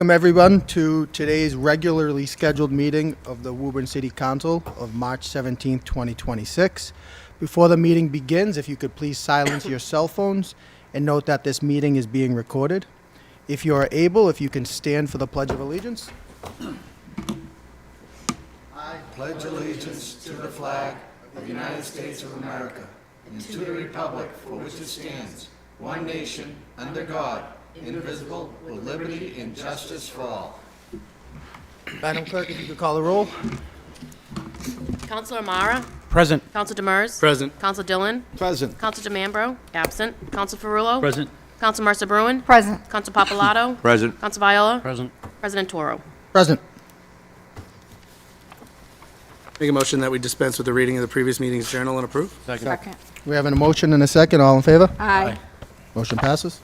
Welcome everyone to today's regularly scheduled meeting of the Woburn City Council of March 17th, 2026. Before the meeting begins, if you could please silence your cell phones and note that this meeting is being recorded. If you are able, if you can stand for the Pledge of Allegiance. I pledge allegiance to the flag of the United States of America and to the republic for which it stands, one nation, under God, indivisible, with liberty and justice for all. Madam Clerk, if you could call the roll. Councilor Mara? Present. Councilor Demers? Present. Councilor Dillon? Present. Councilor DeMambro? Absent. Councilor Ferrullo? Present. Councilor Mercer Bruin? Present. Councilor Papalato? Present. Councilor Viola? Present. President Toro. Present. Make a motion that we dispense with the reading of the previous meeting's journal and approve. Second. We have a motion and a second. All in favor? Aye. Motion passes.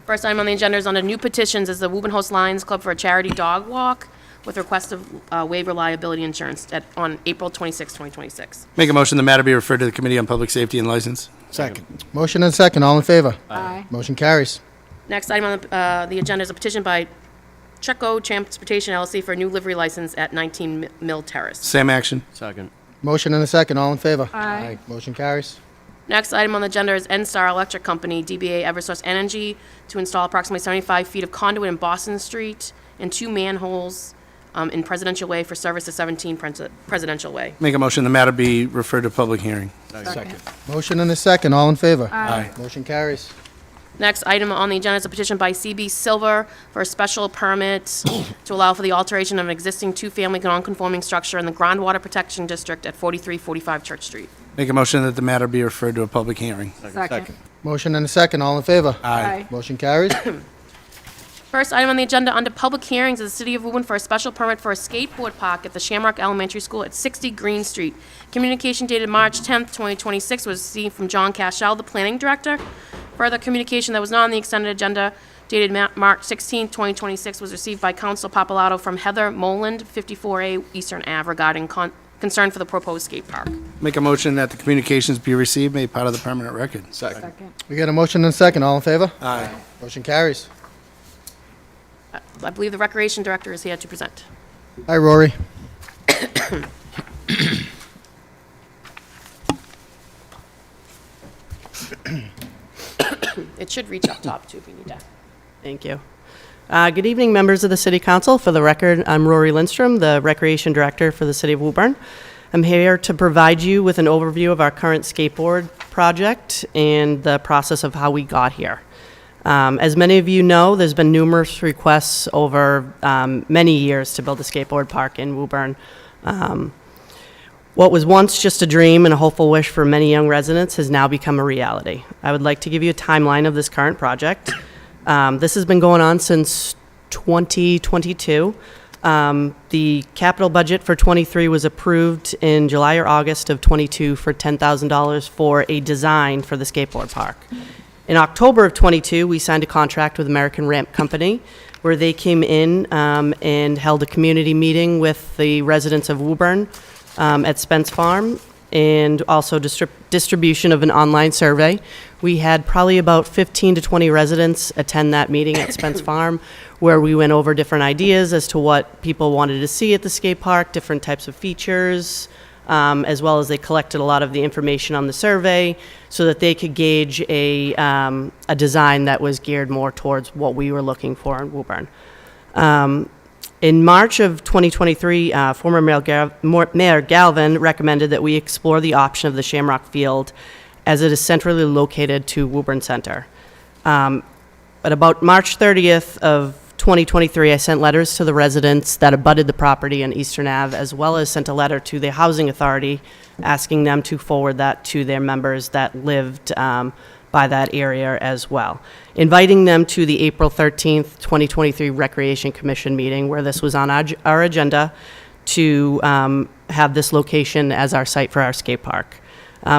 First item on the agenda is under new petitions is the Woburn Host Lions Club for a charity dog walk with request of waiver liability insurance on April 26, 2026. Make a motion the matter be referred to the Committee on Public Safety and License. Second. Motion and second. All in favor? Aye. Motion carries. Next item on the agenda is a petition by Checo Transportation LLC for a new livery license at 19 Mill Terrace. Same action. Second. Motion and a second. All in favor? Aye. Motion carries. Next item on the agenda is NSTAR Electric Company, DBA Eversource Energy, to install approximately 75 feet of conduit in Boston Street and 2 manholes in Presidential Way for service to 17 Presidential Way. Make a motion the matter be referred to public hearing. Second. Motion and a second. All in favor? Aye. Motion carries. Next item on the agenda is a petition by CB Silver for a special permit to allow for the alteration of an existing 2-family non-conforming structure in the Groundwater Protection District at 4345 Church Street. Make a motion that the matter be referred to a public hearing. Second. Motion and a second. All in favor? Aye. Motion carries. First item on the agenda under public hearings is the City of Woburn for a special permit for a skateboard park at the Shamrock Elementary School at 60 Green Street. Communication dated March 10th, 2026 was received from John Cashell, the Planning Director. Further communication that was not on the extended agenda dated March 16th, 2026 was received by Council Papalato from Heather Moland, 54A Eastern Ave, regarding concern for the proposed skate park. Make a motion that the communications be received, made part of the permanent record. Second. We got a motion and a second. All in favor? Aye. Motion carries. I believe the Recreation Director is here to present. Hi, Rory. It should reach up top too if you need that. Thank you. Good evening, members of the City Council. For the record, I'm Rory Lindstrom, the Recreation Director for the City of Woburn. I'm here to provide you with an overview of our current skateboard project and the process of how we got here. As many of you know, there's been numerous requests over many years to build a skateboard park in Woburn. What was once just a dream and a hopeful wish for many young residents has now become a reality. I would like to give you a timeline of this current project. This has been going on since 2022. The capital budget for 23 was approved in July or August of 22 for $10,000 for a design for the skateboard park. In October of 22, we signed a contract with American Ramp Company where they came in and held a community meeting with the residents of Woburn at Spence Farm, and also distribution of an online survey. We had probably about 15 to 20 residents attend that meeting at Spence Farm, where we went over different ideas as to what people wanted to see at the skate park, different types of features, as well as they collected a lot of the information on the survey so that they could gauge a design that was geared more towards what we were looking for in Woburn. In March of 2023, former Mayor Galvin recommended that we explore the option of the Shamrock Field as it is centrally located to Woburn Center. At about March 30th of 2023, I sent letters to the residents that abutted the property on Eastern Ave, as well as sent a letter to the Housing Authority asking them to forward that to their members that lived by that area as well, inviting them to the April 13th, 2023 Recreation Commission meeting where this was on our agenda to have this location as our site for our skate park.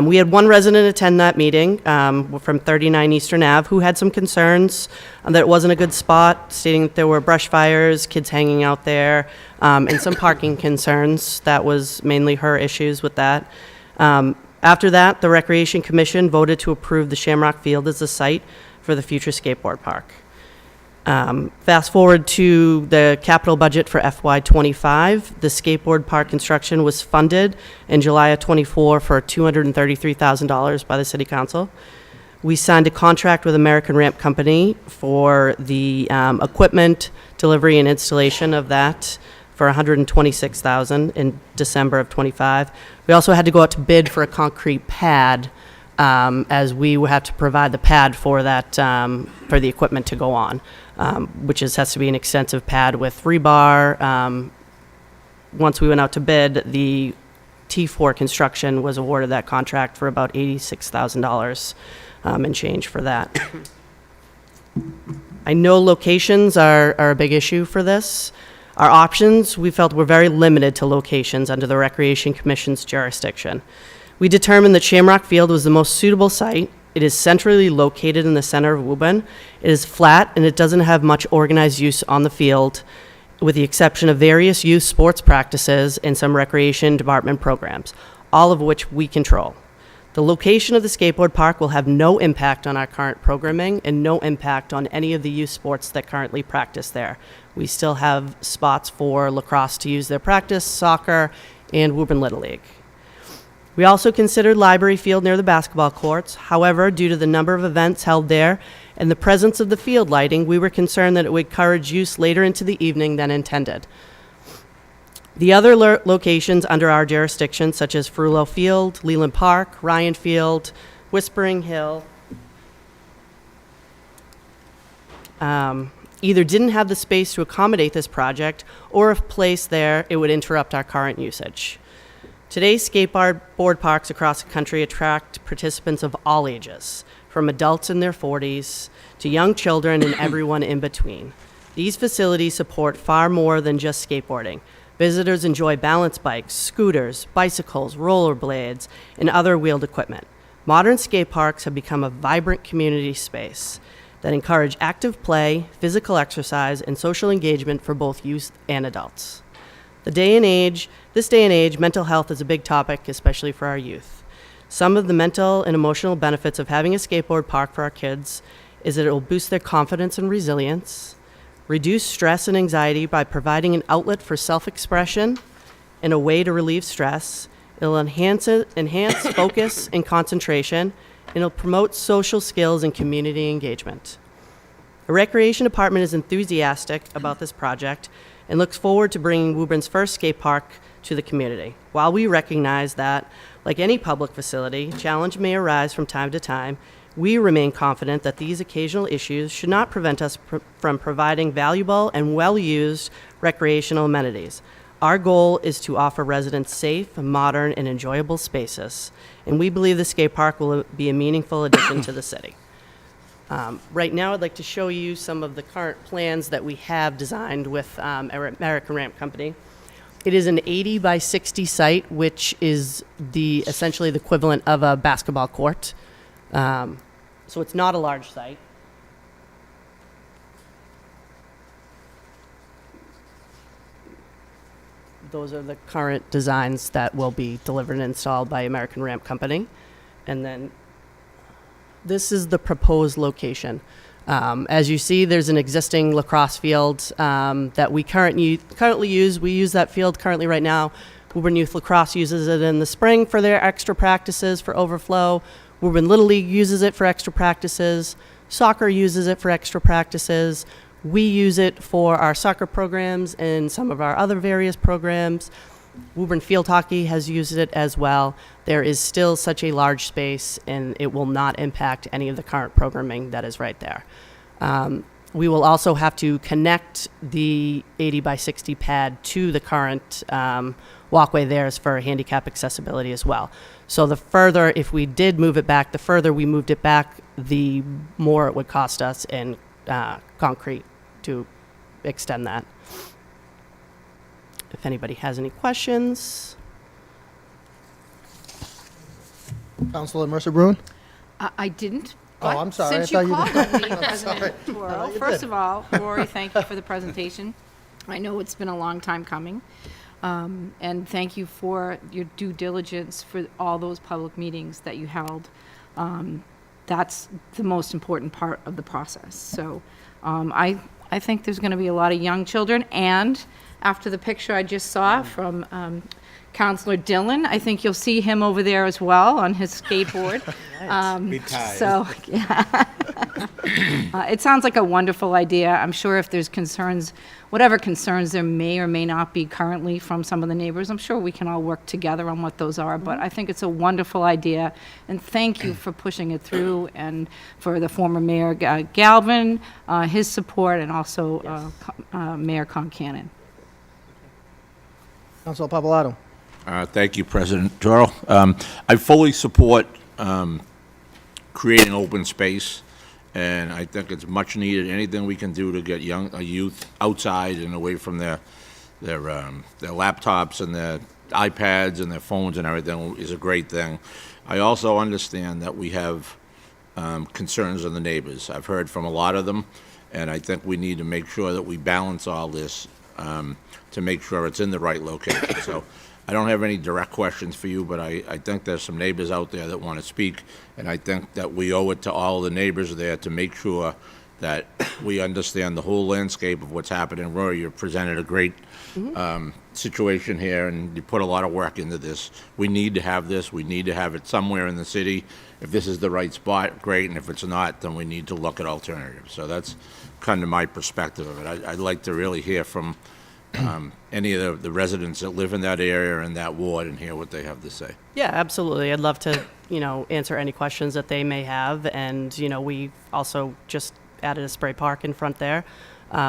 We had one resident attend that meeting from 39 Eastern Ave who had some concerns that it wasn't a good spot, stating that there were brush fires, kids hanging out there, and some parking concerns. That was mainly her issues with that. After that, the Recreation Commission voted to approve the Shamrock Field as the site for the future skateboard park. Fast forward to the capital budget for FY '25. The skateboard park construction was funded in July of '24 for $233,000 by the City Council. We signed a contract with American Ramp Company for the equipment, delivery, and installation of that for $126,000 in December of '25. We also had to go out to bid for a concrete pad, as we would have to provide the pad for that, for the equipment to go on, which has to be an extensive pad with rebar. Once we went out to bid, the T4 Construction was awarded that contract for about $86,000 and change for that. I know locations are a big issue for this. Our options, we felt, were very limited to locations under the Recreation Commission's jurisdiction. We determined that Shamrock Field was the most suitable site. It is centrally located in the center of Woburn. It is flat and it doesn't have much organized use on the field, with the exception of various youth sports practices and some recreation department programs, all of which we control. The location of the skateboard park will have no impact on our current programming and no impact on any of the youth sports that currently practice there. We still have spots for lacrosse to use their practice, soccer, and Woburn Little League. We also considered Library Field near the basketball courts. However, due to the number of events held there and the presence of the field lighting, we were concerned that it would encourage use later into the evening than intended. The other locations under our jurisdiction, such as Frullo Field, Leland Park, Ryan Field, Whispering Hill, either didn't have the space to accommodate this project, or if placed there, it would interrupt our current usage. Today's skateboard parks across the country attract participants of all ages, from adults in their 40s to young children and everyone in between. These facilities support far more than just skateboarding. Visitors enjoy balance bikes, scooters, bicycles, rollerblades, and other wheeled equipment. Modern skate parks have become a vibrant community space that encourage active play, physical exercise, and social engagement for both youth and adults. This day and age, mental health is a big topic, especially for our youth. Some of the mental and emotional benefits of having a skateboard park for our kids is that it will boost their confidence and resilience, reduce stress and anxiety by providing an outlet for self-expression and a way to relieve stress. It'll enhance focus and concentration, and it'll promote social skills and community engagement. The Recreation Department is enthusiastic about this project and looks forward to bringing Woburn's first skate park to the community. While we recognize that, like any public facility, challenge may arise from time to time, we remain confident that these occasional issues should not prevent us from providing valuable and well-used recreational amenities. Our goal is to offer residents safe, modern, and enjoyable spaces, and we believe the skate park will be a meaningful addition to the city. Right now, I'd like to show you some of the current plans that we have designed with American Ramp Company. It is an 80 by 60 site, which is essentially the equivalent of a basketball court. So it's not a large site. Those are the current designs that will be delivered and installed by American Ramp Company. And then this is the proposed location. As you see, there's an existing lacrosse field that we currently use. We use that field currently right now. Woburn Youth Lacrosse uses it in the spring for their extra practices for overflow. Woburn Little League uses it for extra practices. Soccer uses it for extra practices. We use it for our soccer programs and some of our other various programs. Woburn Field Hockey has used it as well. There is still such a large space, and it will not impact any of the current programming that is right there. We will also have to connect the 80 by 60 pad to the current walkway there is for handicap accessibility as well. So the further, if we did move it back, the further we moved it back, the more it would cost us in concrete to extend that. If anybody has any questions. Councilor Mercer-Bruin? I didn't. Oh, but I'm sorry. Since I you thought called you on me, President Toro, you first did. of all, Rory, thank you for the presentation. I know it's been a long time coming. And thank you for your due diligence for all those public meetings that you held. That's the most important part of the process. So I I think there's going to be a lot of young children, and after the picture I just saw from Counselor Dillon, I think you'll see him over there as well on his skateboard. Retired. So, yeah. It sounds like a wonderful idea. I'm sure if there's concerns, whatever concerns there may or may not be currently from some of the neighbors, I'm sure we can all work together on what those are. But I think it's a wonderful idea, and thank you for pushing it through, and for the former Mayor Galvin, his support, and also Mayor Concanon. Council Papalato. Thank you, President Toro. I fully support creating open space, and I think it's much needed. Anything we can do to get youth outside and away from their laptops and their iPads and their phones and everything is a great thing. I also understand that we have concerns of the neighbors. I've heard from a lot of them, and I think we need to make sure that we balance all this to make sure it's in the right location. So I don't have any direct questions for you, but I think there's some neighbors out there that want to speak, and I think that we owe it to all the neighbors there to make sure that we understand the whole landscape of what's happening. Rory, you presented a great situation here, and you put a lot of work into this. We need to have this. We need to have it somewhere in the city. If this is the right spot, great, and if it's not, then we need to look at alternatives. So that's kind of my perspective of it. I'd like to really hear from any of the residents that live in that area and that ward and hear what they have to say. Yeah, absolutely. I'd love to, answer any questions that they may have. And, we also just added a spray park in front there.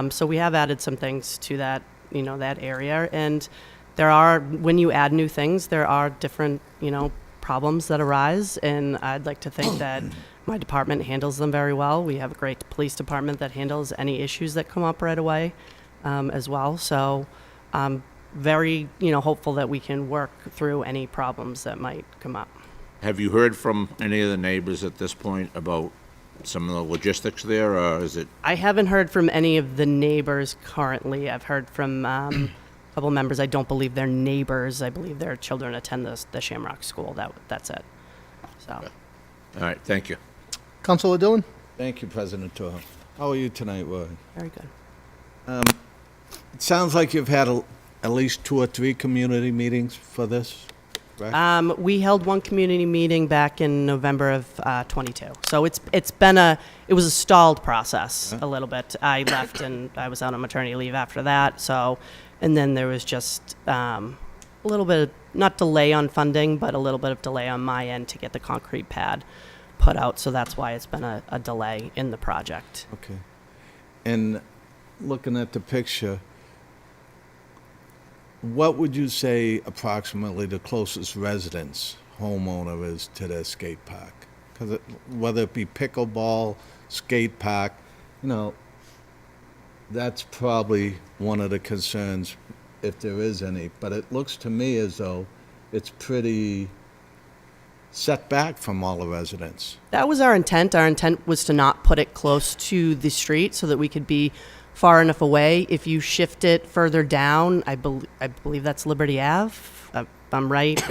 So we have added some things to that, that area. And there are, when you add new things, there are different, problems that arise. And I'd like to think that my department handles them very well. We have a great police department that handles any issues that come up right away. As well. So I'm very, hopeful that we can work through any problems that might come up. Have you heard from any of the neighbors at this point about some of the logistics there, or is it? I haven't heard from any of the neighbors currently. I've heard from a couple members. I don't believe they're neighbors. I believe their children attend the Shamrock School. That's it. So. Okay. All right, thank you. Councilor Dillon. Thank you, President Toro. How are you tonight, Roy? Very good. It sounds like you've had at least 2 or 3 community meetings for this, right? We held one community meeting back in November of 22. So it was a stalled process a little bit. I left and I was out on maternity leave after that. So, and then there was just a little bit of, not delay on funding, but a little bit of delay on my end to get the concrete pad put out. So that's why it's been a delay in the project. Okay. And looking at the picture, what would you say approximately the closest residence homeowner is to their skate park? Because whether it be pickleball, skate park, that's probably one of the concerns, if there is any. But it looks to me as though it's pretty set back from all the residents. That was our intent. Our intent was to not put it close to the street so that we could be far enough away. If you shift it further down, I believe that's Liberty Ave, if I'm right.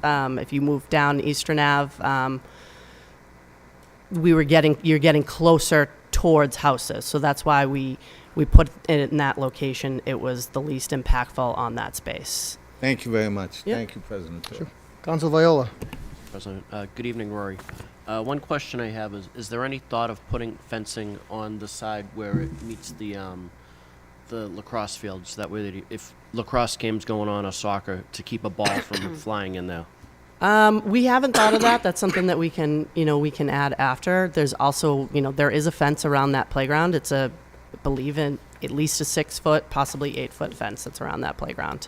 If you move down Eastern Ave, you're getting closer towards houses. So that's why we put it in that location. It was the least impactful on that space. Thank you very much. Yep. Thank you, President Toro. Council Viola. President. Good evening, Rory. One question I have is there any thought of putting fencing on the side where it meets the lacrosse fields? That way, that if lacrosse game's going on or soccer, to keep a ball from flying in there? We haven't thought of that. That's something that we can add after. There's also, there is a fence around that playground. It's I believe in at least a 6-foot, possibly 8-foot fence that's around that playground.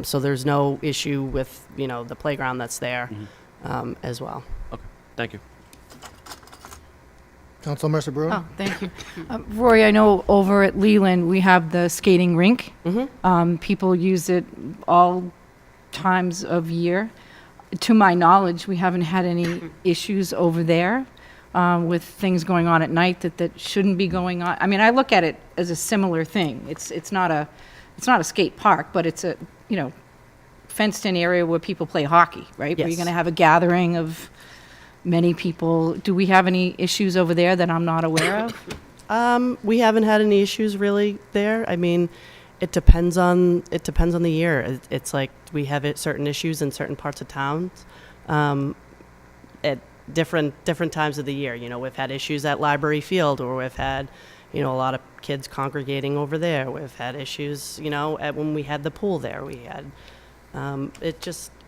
So there's no issue with, the playground that's there. As well. Okay, thank you. Council Mercer Bruin. Oh, thank you. Rory, I know over at Leland, we have the skating rink. People use it all times of year. To my knowledge, we haven't had any issues over there with things going on at night that shouldn't be going on. I mean, I look at it as a similar thing. It's not a skate park, but it's a, fenced-in area where people play hockey, right? Where you're Yes. going to have a gathering of many people. Do we have any issues over there that I'm not aware of? We haven't had any issues really there. I mean, it depends on the year. It's like we have certain issues in certain parts of towns at different times of the year. You know, we've had issues at Library Field, or we've had, you know, a lot of kids congregating over there. We've had issues, you know, when we had the pool there. We had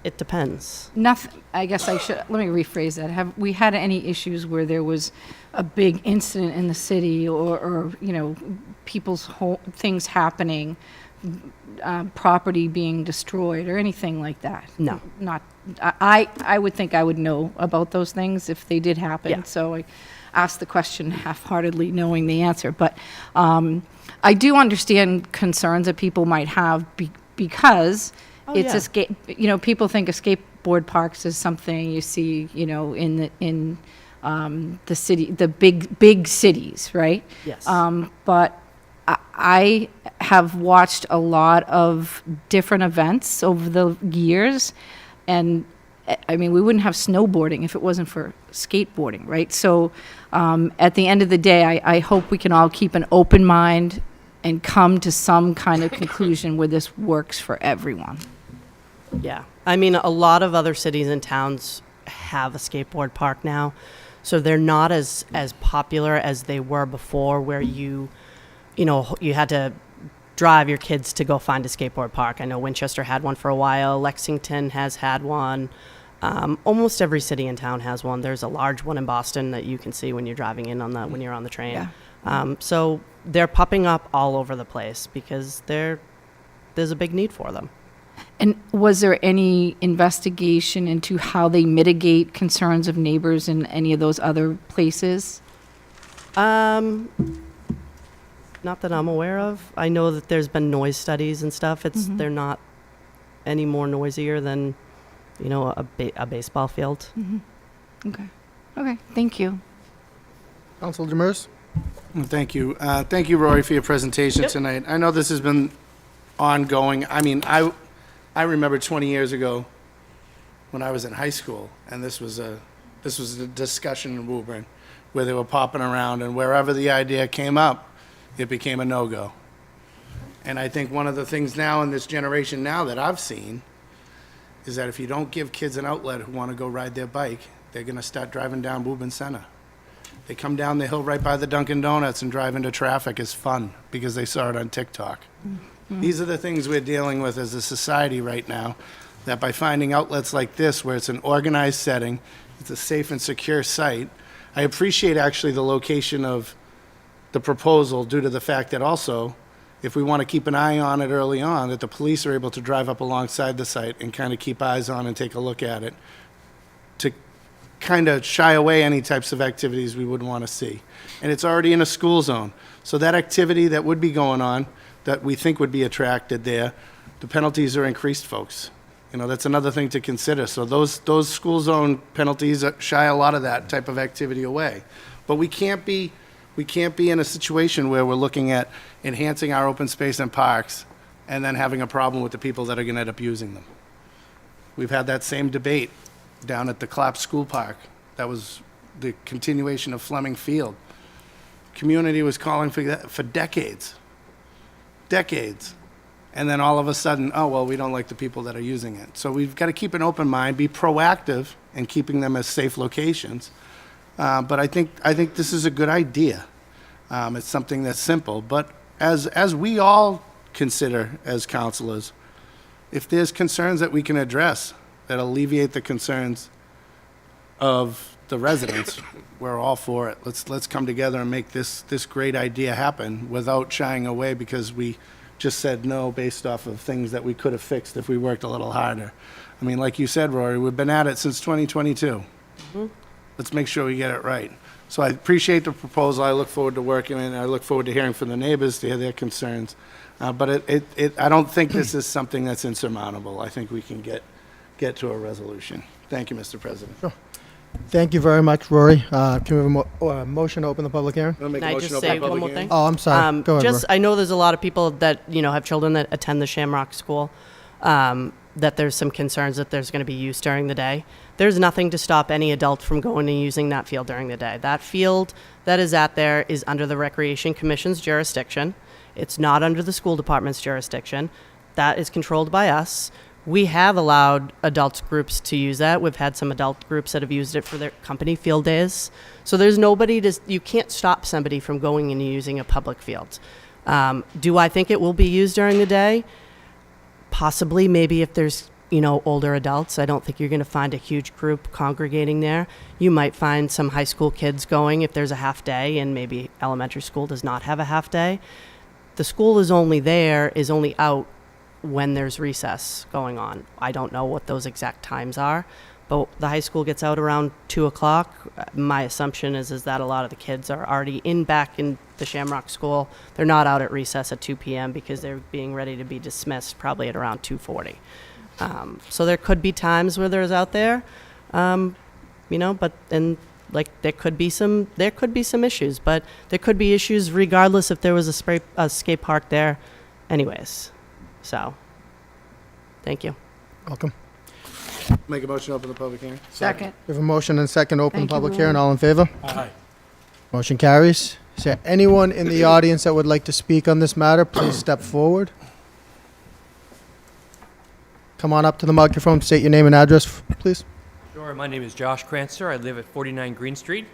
it depends. Nothing, I guess let me rephrase that. Have we had any issues where there was a big incident in the city, or you know, people's things happening, property being destroyed, or anything like that? No. Not, I would think I would know about those things if they did happen. Yeah. So I asked the question half-heartedly, knowing the answer. But I do understand concerns that people might have because it's yeah. you know, people think of skateboard parks as something you see, you know, in the city, the big cities, right? Yes. But I have watched a lot of different events over the years, and I mean, we wouldn't have snowboarding if it wasn't for skateboarding, right? So at the end of the day, I hope we can all keep an open mind and come to some kind of conclusion where this works for everyone. Yeah. I mean, a lot of other cities and towns have a skateboard park now, so they're not as popular as they were before, where you know, you had to drive your kids to go find a skateboard park. I know Winchester had one for a while. Lexington has had one. Almost every city and town has one. There's a large one in Boston that you can see when you're driving in when you're on the train. Yeah. So they're popping up all over the place because there's a big need for them. And was there any investigation into how they mitigate concerns of neighbors in any of those other places? Not that I'm aware of. I know that there's been noise studies and stuff. They're not any more noisier than, you know, a baseball field. Okay, thank you. Councilor Demers? Thank you. Thank you, Rory, for your presentation tonight. I know this has been ongoing. I mean, I remember 20 years ago when I was in high school, and this was a discussion in Woburn where they were popping around, and wherever the idea came up, it became a no-go. And I think one of the things now in this generation now that I've seen is that if you don't give kids an outlet who want to go ride their bike, they're going to start driving down Woburn Center. They come down the hill right by the Dunkin' Donuts and drive into traffic is fun because they saw it on TikTok. These are the things we're dealing with as a society right now, that by finding outlets like this where it's an organized setting, it's a safe and secure site. I appreciate actually the location of the proposal due to the fact that also, if we want to keep an eye on it early on, that the police are able to drive up alongside the site and kind of keep eyes on and take a look at it to kind of shy away any types of activities we would want to see. And it's already in a school zone. So that activity that would be going on, that we think would be attracted there, the penalties are increased, folks. You know, that's another thing to consider. So those school zone penalties shy a lot of that type of activity away. But we can't be in a situation where we're looking at enhancing our open space and parks and then having a problem with the people that are going to end up using them. We've had that same debate down at the Clapp School Park. That was the continuation of Fleming Field. Community was calling for that for decades. And then all of a sudden, oh, well, we don't like the people that are using it. So we've got to keep an open mind, be proactive in keeping them as safe locations. But I think this is a good idea. It's something that's simple. But as we all consider as counselors, if there's concerns that we can address that alleviate the concerns of the residents, we're all for it. Let's come together and make this great idea happen without shying away because we just said no based off of things that we could have fixed if we worked a little harder. I mean, like you said, Rory, we've been at it since 2022. Let's make sure we get it right. So I appreciate the proposal. I look forward to working, and I look forward to hearing from the neighbors to hear their concerns. But I don't think this is something that's insurmountable. I think we can get to a resolution. Thank you, Mr. President. Thank you very much, Rory. Can we have a motion to open the public hearing? Can I just say one more thing? Oh, I'm sorry. Go ahead, Rory. I know there's a lot of people that, you know, have children that attend the Shamrock School. that there's some concerns that there's going to be use during the day. There's nothing to stop any adult from going and using that field during the day. That field that is out there is under the Recreation Commission's jurisdiction. It's not under the school department's jurisdiction. That is controlled by us. We have allowed adult groups to use that. We've had some adult groups that have used it for their company field days. So there's nobody to, you can't stop somebody from going and using a public field. Do I think it will be used during the day? Possibly, maybe if there's, older adults. I don't think you're going to find a huge group congregating there. You might find some high school kids going if there's a half day, and maybe elementary school does not have a half day. The school is only out when there's recess going on. I don't know what those exact times are, but the high school gets out around 2 o'clock. My assumption is that a lot of the kids are already back in the Shamrock School. They're not out at recess at 2 p.m. because they're being ready to be dismissed probably at around 2:40. So there could be times where there's out there, but there could be some issues, but there could be issues regardless if there was a skate park there anyways. So, thank you. Welcome. Make a motion to open the public hearing. Second. We have a motion and second open Thank you, public Roy. hearing. All in favor? Aye. Motion carries. Is there anyone in the audience that would like to speak on this matter? Please step forward. Come on up to the microphone, state your name and address, please. Sure, my name is Josh Crancer. I live at 49 Green Street,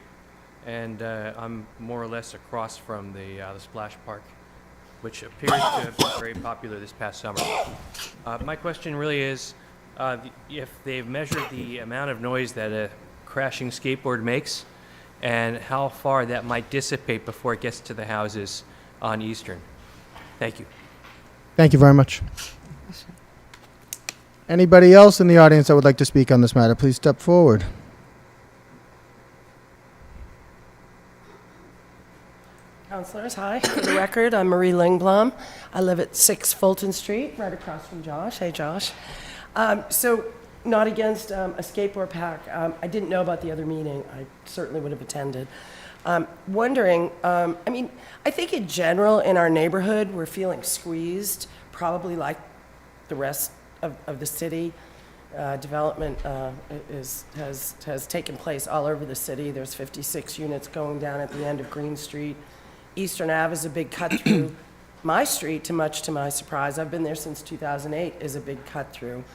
and I'm more or less across from the splash park, which appears to have been very popular this past summer. My question really is, if they've measured the amount of noise that a crashing skateboard makes, and how far that might dissipate before it gets to the houses on Eastern. Thank you. Thank you very much. Anybody else in the audience that would like to speak on this matter, please step forward. Councilors, hi. For the record, I'm Marie Lingblom. I live at 6 Fulton Street, right across from Josh. Hey, Josh. So, not against a skateboard park. I didn't know about the other meeting. I certainly would have attended. Wondering, I think in general in our neighborhood, we're feeling squeezed, probably like the rest of the city. Development has taken place all over the city. There's 56 units going down at the end of Green Street. Eastern Ave is a big cut through. My street, much to my surprise, I've been there since 2008, is a big cut through.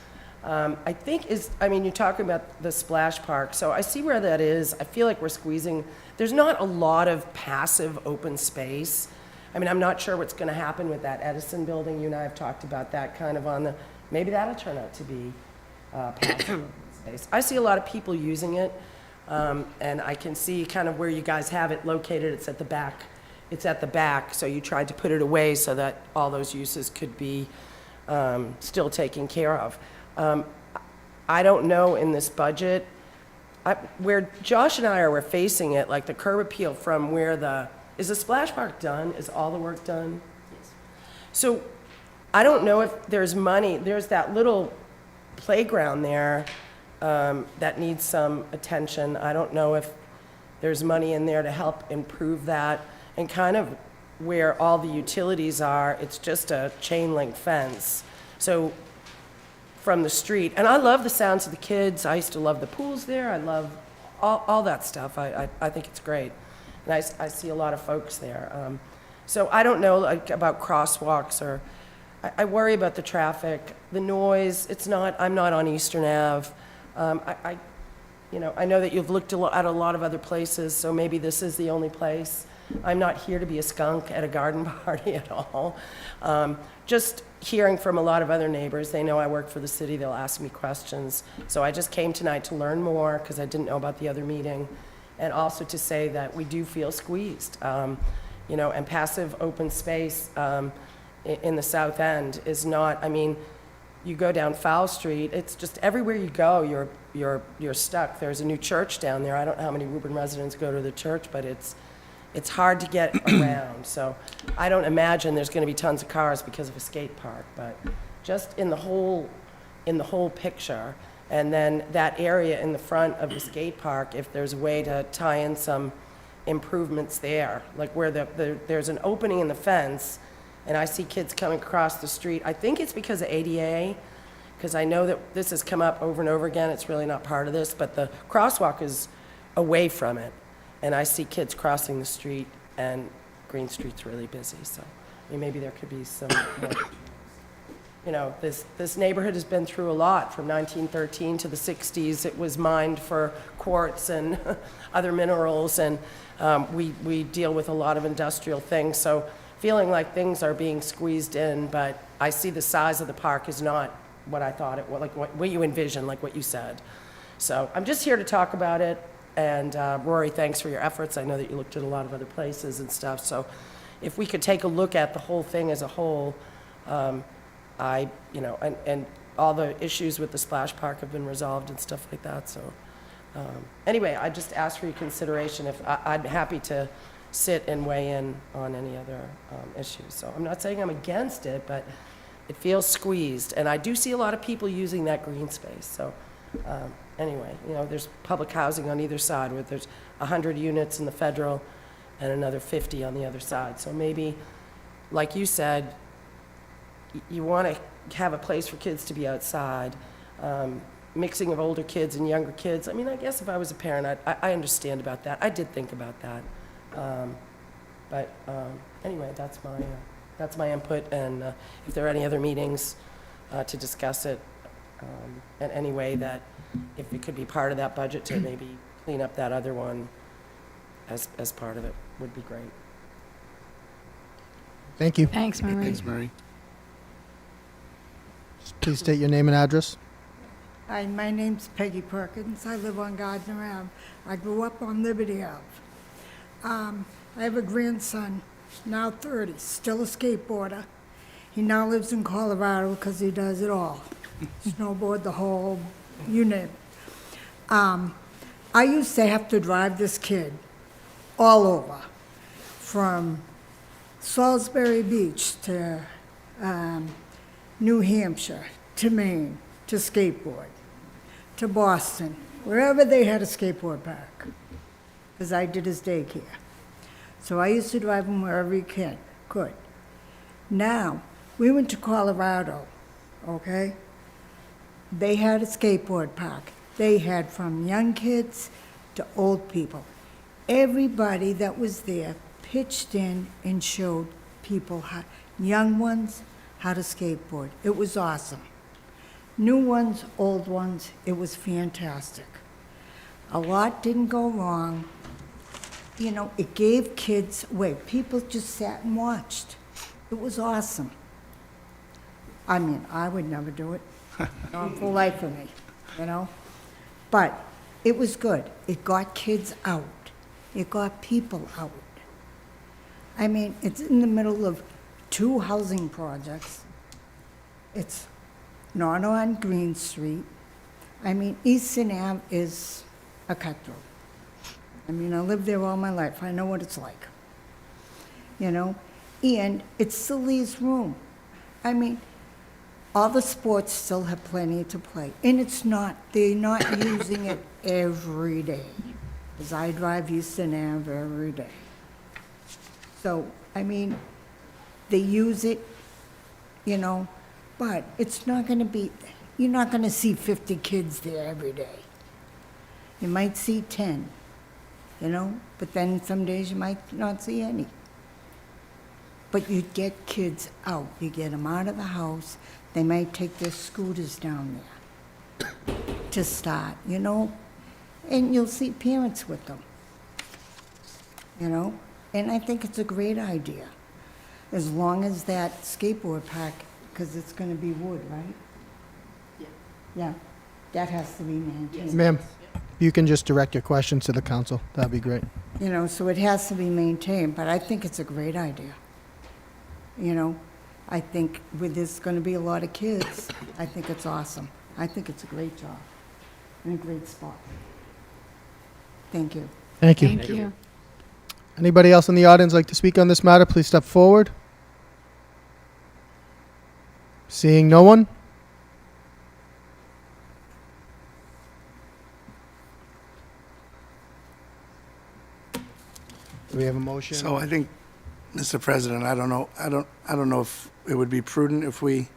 I think you're talking about the splash park, so I see where that is. I feel like we're squeezing. There's not a lot of passive open space. I'm not sure what's going to happen with that Edison building. You and I have talked about that kind of maybe that'll turn out to be passive open space. I see a lot of people using it, and I can see kind of where you guys have it located. It's at the back. It's at the back, so you tried to put it away so that all those uses could be still taken care of. I don't know in this budget, where Josh and I are facing it, like the curb appeal from is the splash park done? Is all the work done? Yes. So I don't know if there's money. There's that little playground there that needs some attention. I don't know if there's money in there to help improve that. And kind of where all the utilities are, it's just a chain link fence. So from the street, and I love the sounds of the kids. I used to love the pools there. I love all that stuff. I think it's great. And I see a lot of folks there. So I don't know about crosswalks or, I worry about the traffic, the noise. I'm not on Eastern Ave. I know that you've looked at a lot of other places, so maybe this is the only place. I'm not here to be a skunk at a garden party at all. Just hearing from a lot of other neighbors, they know I work for the city, they'll ask me questions. So I just came tonight to learn more because I didn't know about the other meeting, and also to say that we do feel squeezed. And passive open space in the South End is not, you go down Fowl Street, it's just everywhere you go, you're stuck. There's a new church down there. I don't know how many Woburn residents go to the church, but it's hard to get around. So I don't imagine there's going to be tons of cars because of a skate park, but just in the whole picture, and then that area in the front of the skate park, if there's a way to tie in some improvements there, like where there's an opening in the fence, and I see kids coming across the street. I think it's because of ADA, because I know that this has come up over and over again, it's really not part of this, but the crosswalk is away from it, and I see kids crossing the street, and Green Street's really busy, so maybe there could be some, you know, this neighborhood has been through a lot. From 1913 to the 60s, it was mined for quartz and other minerals, and we deal with a lot of industrial things, so feeling like things are being squeezed in, but I see the size of the park is not what I thought it was, like what you envisioned, like what you said. So I'm just here to talk about it, and Rory, thanks for your efforts. I know that you looked at a lot of other places and stuff, so if we could take a look at the whole thing as a whole, you know, and all the issues with the splash park have been resolved and stuff like that, so. Anyway, I just ask for your consideration. If I'd be happy to sit and weigh in on any other issues. So I'm not saying I'm against it, but it feels squeezed. And I do see a lot of people using that green space. So anyway, you know, there's public housing on either side, where there's 100 units in the federal and another 50 on the other side. So maybe, like you said, you want to have a place for kids to be outside. Mixing of older kids and younger kids. I mean, I guess if I was a parent, I understand about that. I did think about that. But anyway, that's my input, and if there are any other meetings to discuss it in any way, that if it could be part of that budget to maybe clean up that other one as part of it, would be great. Thank you. Thanks, Marie. Thanks, Mary. Please state your name and address. Hi, my name's Peggy Perkins. I live on Gardner Ave. I grew up on Liberty Ave. I have a grandson, now 30, still a skateboarder. He now lives in Colorado because he does it all. Snowboard, the whole, you name it. I used to have to drive this kid all over, from Salisbury Beach to New Hampshire, to Maine, to skateboard, to Boston, wherever they had a skateboard park, because I did his daycare. So I used to drive him wherever he could. Now, we went to Colorado, okay? They had a skateboard park. They had from young kids to old people. Everybody that was there pitched in and showed people, young ones, how to skateboard. It was awesome. New ones, old ones, it was fantastic. A lot didn't go wrong. You know, it gave kids away. People just sat and watched. It was awesome. I mean, I would never do it. Not for life of me, you know? But it was good. It got kids out. It got people out. I mean, it's in the middle of 2 housing projects. It's not on Green Street. I mean, Easton Ave is a cutthroat. I mean, I lived there all my life. I know what it's like, you know? And it still leaves room. I mean, all the sports still have plenty to play. And they're not using it every day, because I drive Easton Ave every day. So, I mean, they use it, you know, but it's not going to be, you're not going to see 50 kids there every day. You might see 10, you know, but then some days you might not see any. But you get kids out. You get them out of the house. They might take their scooters down there to start, you know, and you'll see parents with them, you know, and I think it's a great idea, as long as that skateboard park, because it's going to be wood, right? Yeah. Yeah, that has to be maintained. Ma'am, you can just direct your questions to the council. That'd be great. You know, so it has to be maintained, but I think it's a great idea. You know, I think with this going to be a lot of kids, I think it's awesome. I think it's a great job and a great spot. Thank you. Thank you. Thank you. Anybody else in the audience like to speak on this matter, please step forward. Seeing no one? Do we have a motion? So I think, Mr. President, I don't know if it would be prudent if we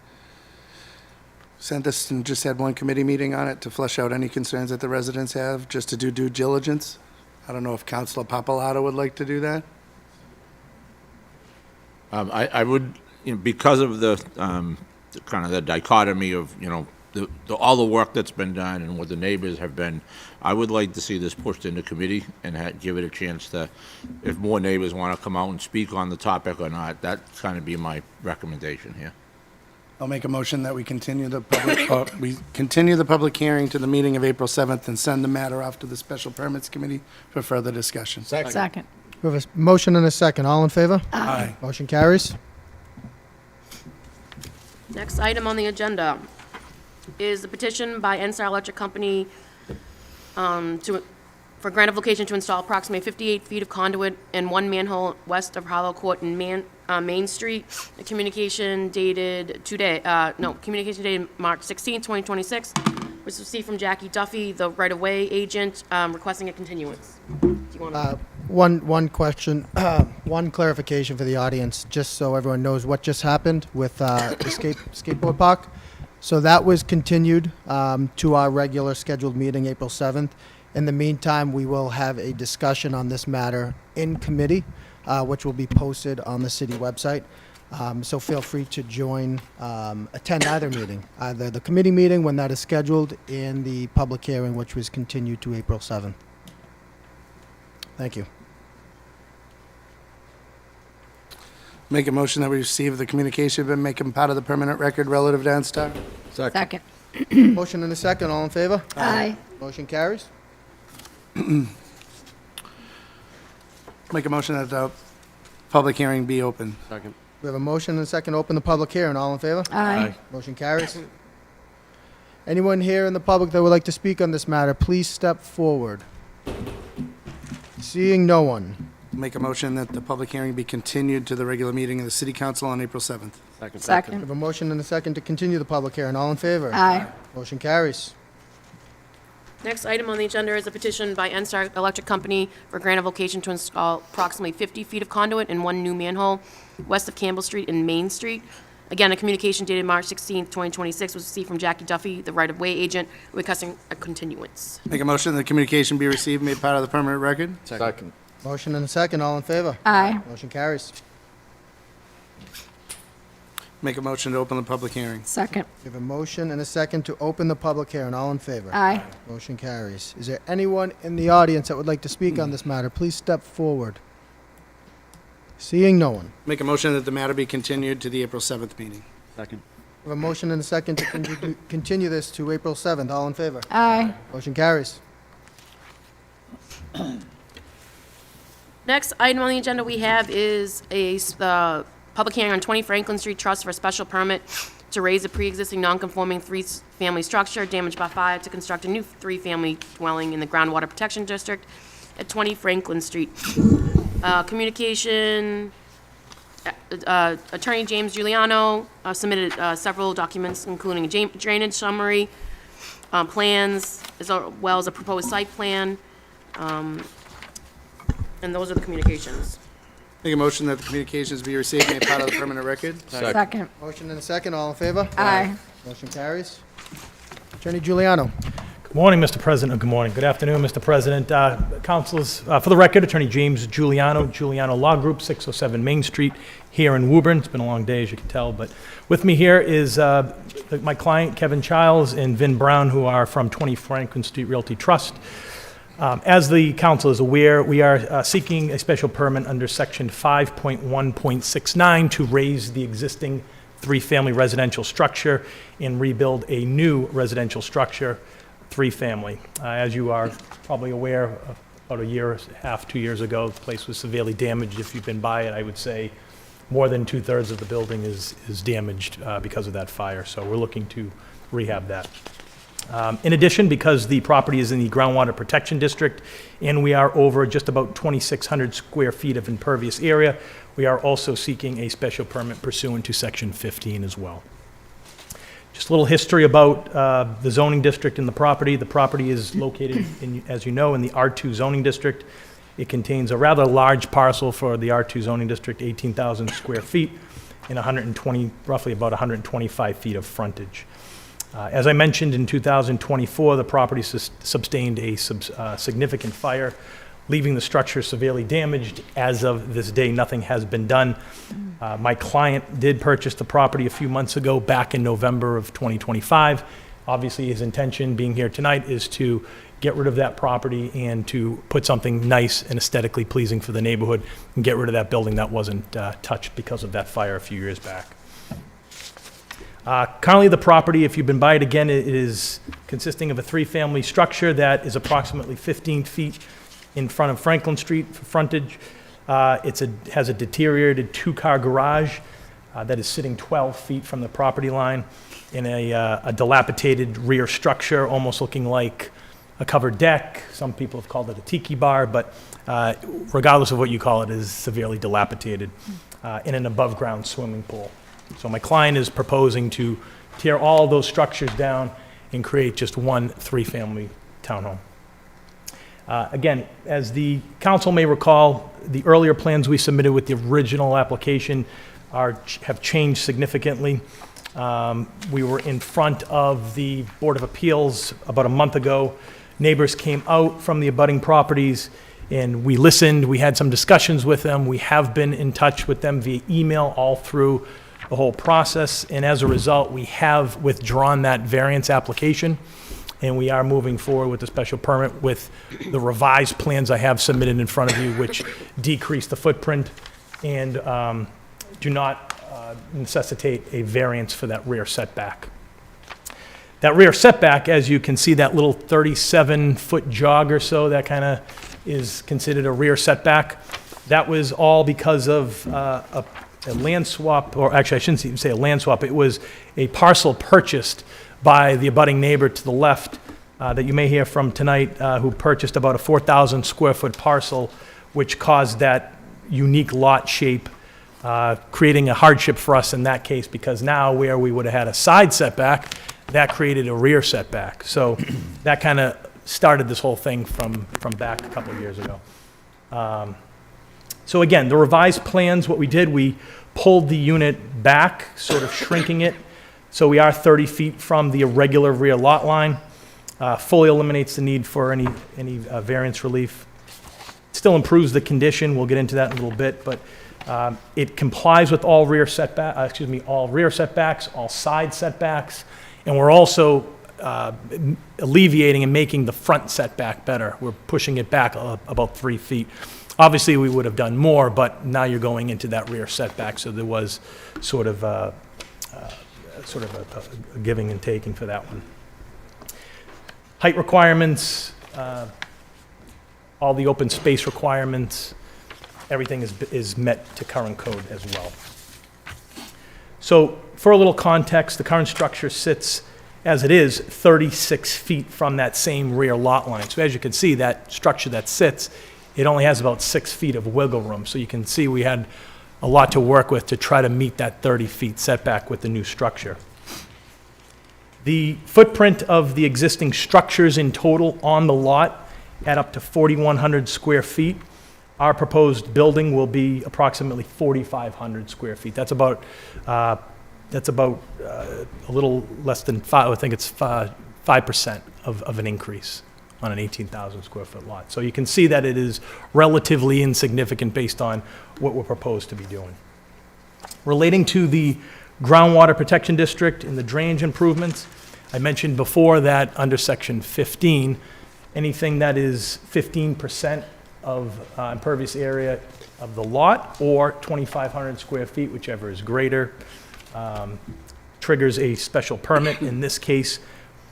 sent this and just had one committee meeting on it to flesh out any concerns that the residents have, just to do due diligence. I don't know if Councilor Papalato would like to do that. I would, because of the kind of the dichotomy of, all the work that's been done and what the neighbors have been, I would like to see this pushed into committee and give it a chance to, if more neighbors want to come out and speak on the topic or not, that's kind of be my recommendation here. I'll make a motion that we continue the public hearing to the meeting of April 7th and send the matter off to the Special Permits Committee for further discussion. Second. We have a motion and a second. All in favor? Aye. Motion carries. Next item on the agenda is the petition by NSTAR Electric Company for grant of location to install approximately 58 feet of conduit and one manhole west of Harlow Court and Main Street. The communication dated March 16, 2026, was received from Jackie Duffy, the right-of-way agent, requesting a continuance. Do you want to? One question, one clarification for the audience, just so everyone knows what just happened with the skateboard park. So that was continued to our regular scheduled meeting, April 7th. In the meantime, we will have a discussion on this matter in committee, which will be posted on the city website. So feel free to attend either meeting, either the committee meeting when that is scheduled and the public hearing, which was continued to April 7th. Thank you. Make a motion that we receive the communication and make them part of the permanent record relative to NSTAR. Second. Motion and a second. All in favor? Aye. Motion carries. Make a motion that the public hearing be open. Second. We have a motion and a second. Open the public hearing. All in favor? Aye. Motion carries. Anyone here in the public that would like to speak on this matter, please step forward. Seeing no one. Make a motion that the public hearing be continued to the regular meeting of the City Council on April 7th. We Second. have a motion and a second to continue the public hearing. All in favor? Aye. Motion carries. Next item on the agenda is a petition by NSTAR Electric Company for grant of location to install approximately 50 feet of conduit and one new manhole west of Campbell Street and Main Street. Again, a communication dated March 16, 2026 was received from Jackie Duffy, the right-of-way agent, requesting a continuance. Make a motion that the communication be received, made part of the permanent record. Second. Motion and a second. All in favor? Aye. Motion carries. Make a motion to open the public hearing. Second. We have a motion and a second to open the public hearing. All in favor? Aye. Motion carries. Is there anyone in the audience that would like to speak on this matter? Please step forward. Seeing no one. Make a motion that the matter be continued to the April 7th meeting. Second. We have a motion and a second to continue this to April 7th. All in favor? Aye. Motion carries. Next item on the agenda we have is the public hearing on 20 Franklin Street Trust for a special permit to raise a pre-existing non-conforming three-family structure damaged by fire to construct a new three-family dwelling in the groundwater protection district at 20 Franklin Street. Communication, Attorney James Giuliano submitted several documents, including a drainage summary, plans, as well as a proposed site plan, and those are the communications. Make a motion that the communications be received, made part of the permanent record. Second. Motion and a second. All in favor? Aye. Motion carries. Attorney Giuliano. Good morning, Mr. President. Good morning. Good afternoon, Mr. President. Councilors, for the record, Attorney James Giuliano, Giuliano Law Group, 607 Main Street, here in Woburn. It's been a long day, as you can tell, but with me here is my client, Kevin Childs, and Vin Brown, who are from 20 Franklin Street Realty Trust. As the council is aware, we are seeking a special permit under section 5.1.69 to raise the existing three-family residential structure and rebuild a new residential structure, three-family. As you are probably aware, about a year and a half, 2 years ago, the place was severely damaged. If you've been by it, I would say more than 2/3 of the building is damaged because of that fire. So we're looking to rehab that. In addition, because the property is in the groundwater protection district and we are over just about 2,600 square feet of impervious area, we are also seeking a special permit pursuant to section 15 as well. Just a little history about the zoning district and the property. The property is located, as you know, in the R2 zoning district. It contains a rather large parcel for the R2 zoning district, 18,000 square feet, and roughly about 125 feet of frontage. As I mentioned, in 2024, the property sustained a significant fire, leaving the structure severely damaged. As of this day, nothing has been done. My client did purchase the property a few months ago, back in November of 2025. Obviously, his intention, being here tonight, is to get rid of that property and to put something nice and aesthetically pleasing for the neighborhood and get rid of that building that wasn't touched because of that fire a few years back. Currently, the property, if you've been by it again, it is consisting of a three-family structure that is approximately 15 feet in front of Franklin Street for frontage. Has a deteriorated two-car garage that is sitting 12 feet from the property line in a dilapidated rear structure, almost looking like a covered deck. Some people have called it a tiki bar, but regardless of what you call it, it is severely dilapidated in an above-ground swimming pool. So my client is proposing to tear all those structures down and create just one three-family townhome. Again, as the council may recall, the earlier plans we submitted with the original application have changed significantly. We were in front of the Board of Appeals about a month ago. Neighbors came out from the abutting properties, and we listened. We had some discussions with them. We have been in touch with them via email all through the whole process, and as a result, we have withdrawn that variance application, and we are moving forward with the special permit with the revised plans I have submitted in front of you, which decrease the footprint and do not necessitate a variance for that rear setback. That rear setback, as you can see, that little 37-foot jog or so, that kind of is considered a rear setback. That was all because of a land swap, or actually I shouldn't even say a land swap. It was a parcel purchased by the abutting neighbor to the left that you may hear from tonight, who purchased about a 4,000 square foot parcel, which caused that unique lot shape, creating a hardship for us in that case, because now where we would have had a side setback, that created a rear setback. So that kind of started this whole thing from back a couple of years ago. So again, the revised plans, what we did, we pulled the unit back, sort of shrinking it. So we are 30 feet from the irregular rear lot line. Fully eliminates the need for any variance relief. Still improves the condition. We'll get into that in a little bit, but it complies with all rear setbacks, all side setbacks, and we're also alleviating and making the front setback better. We're pushing it back about 3 feet. Obviously, we would have done more, but now you're going into that rear setback, so there was sort of a giving and taking for that one. Height requirements, all the open space requirements, everything is met to current code as well. So for a little context, the current structure sits, as it is, 36 feet from that same rear lot line. So as you can see, that structure that sits, it only has about 6 feet of wiggle room. So you can see we had a lot to work with to try to meet that 30 feet setback with the new structure. The footprint of the existing structures in total on the lot add up to 4,100 square feet. Our proposed building will be approximately 4,500 square feet. That's about a little less than 5, I think it's 5% of an increase on an 18,000 square foot lot. So you can see that it is relatively insignificant based on what we're proposed to be doing. Relating to the groundwater protection district and the drainage improvements, I mentioned before that under section 15, anything that is 15% of impervious area of the lot or 2,500 square feet, whichever is greater, triggers a special permit. In this case,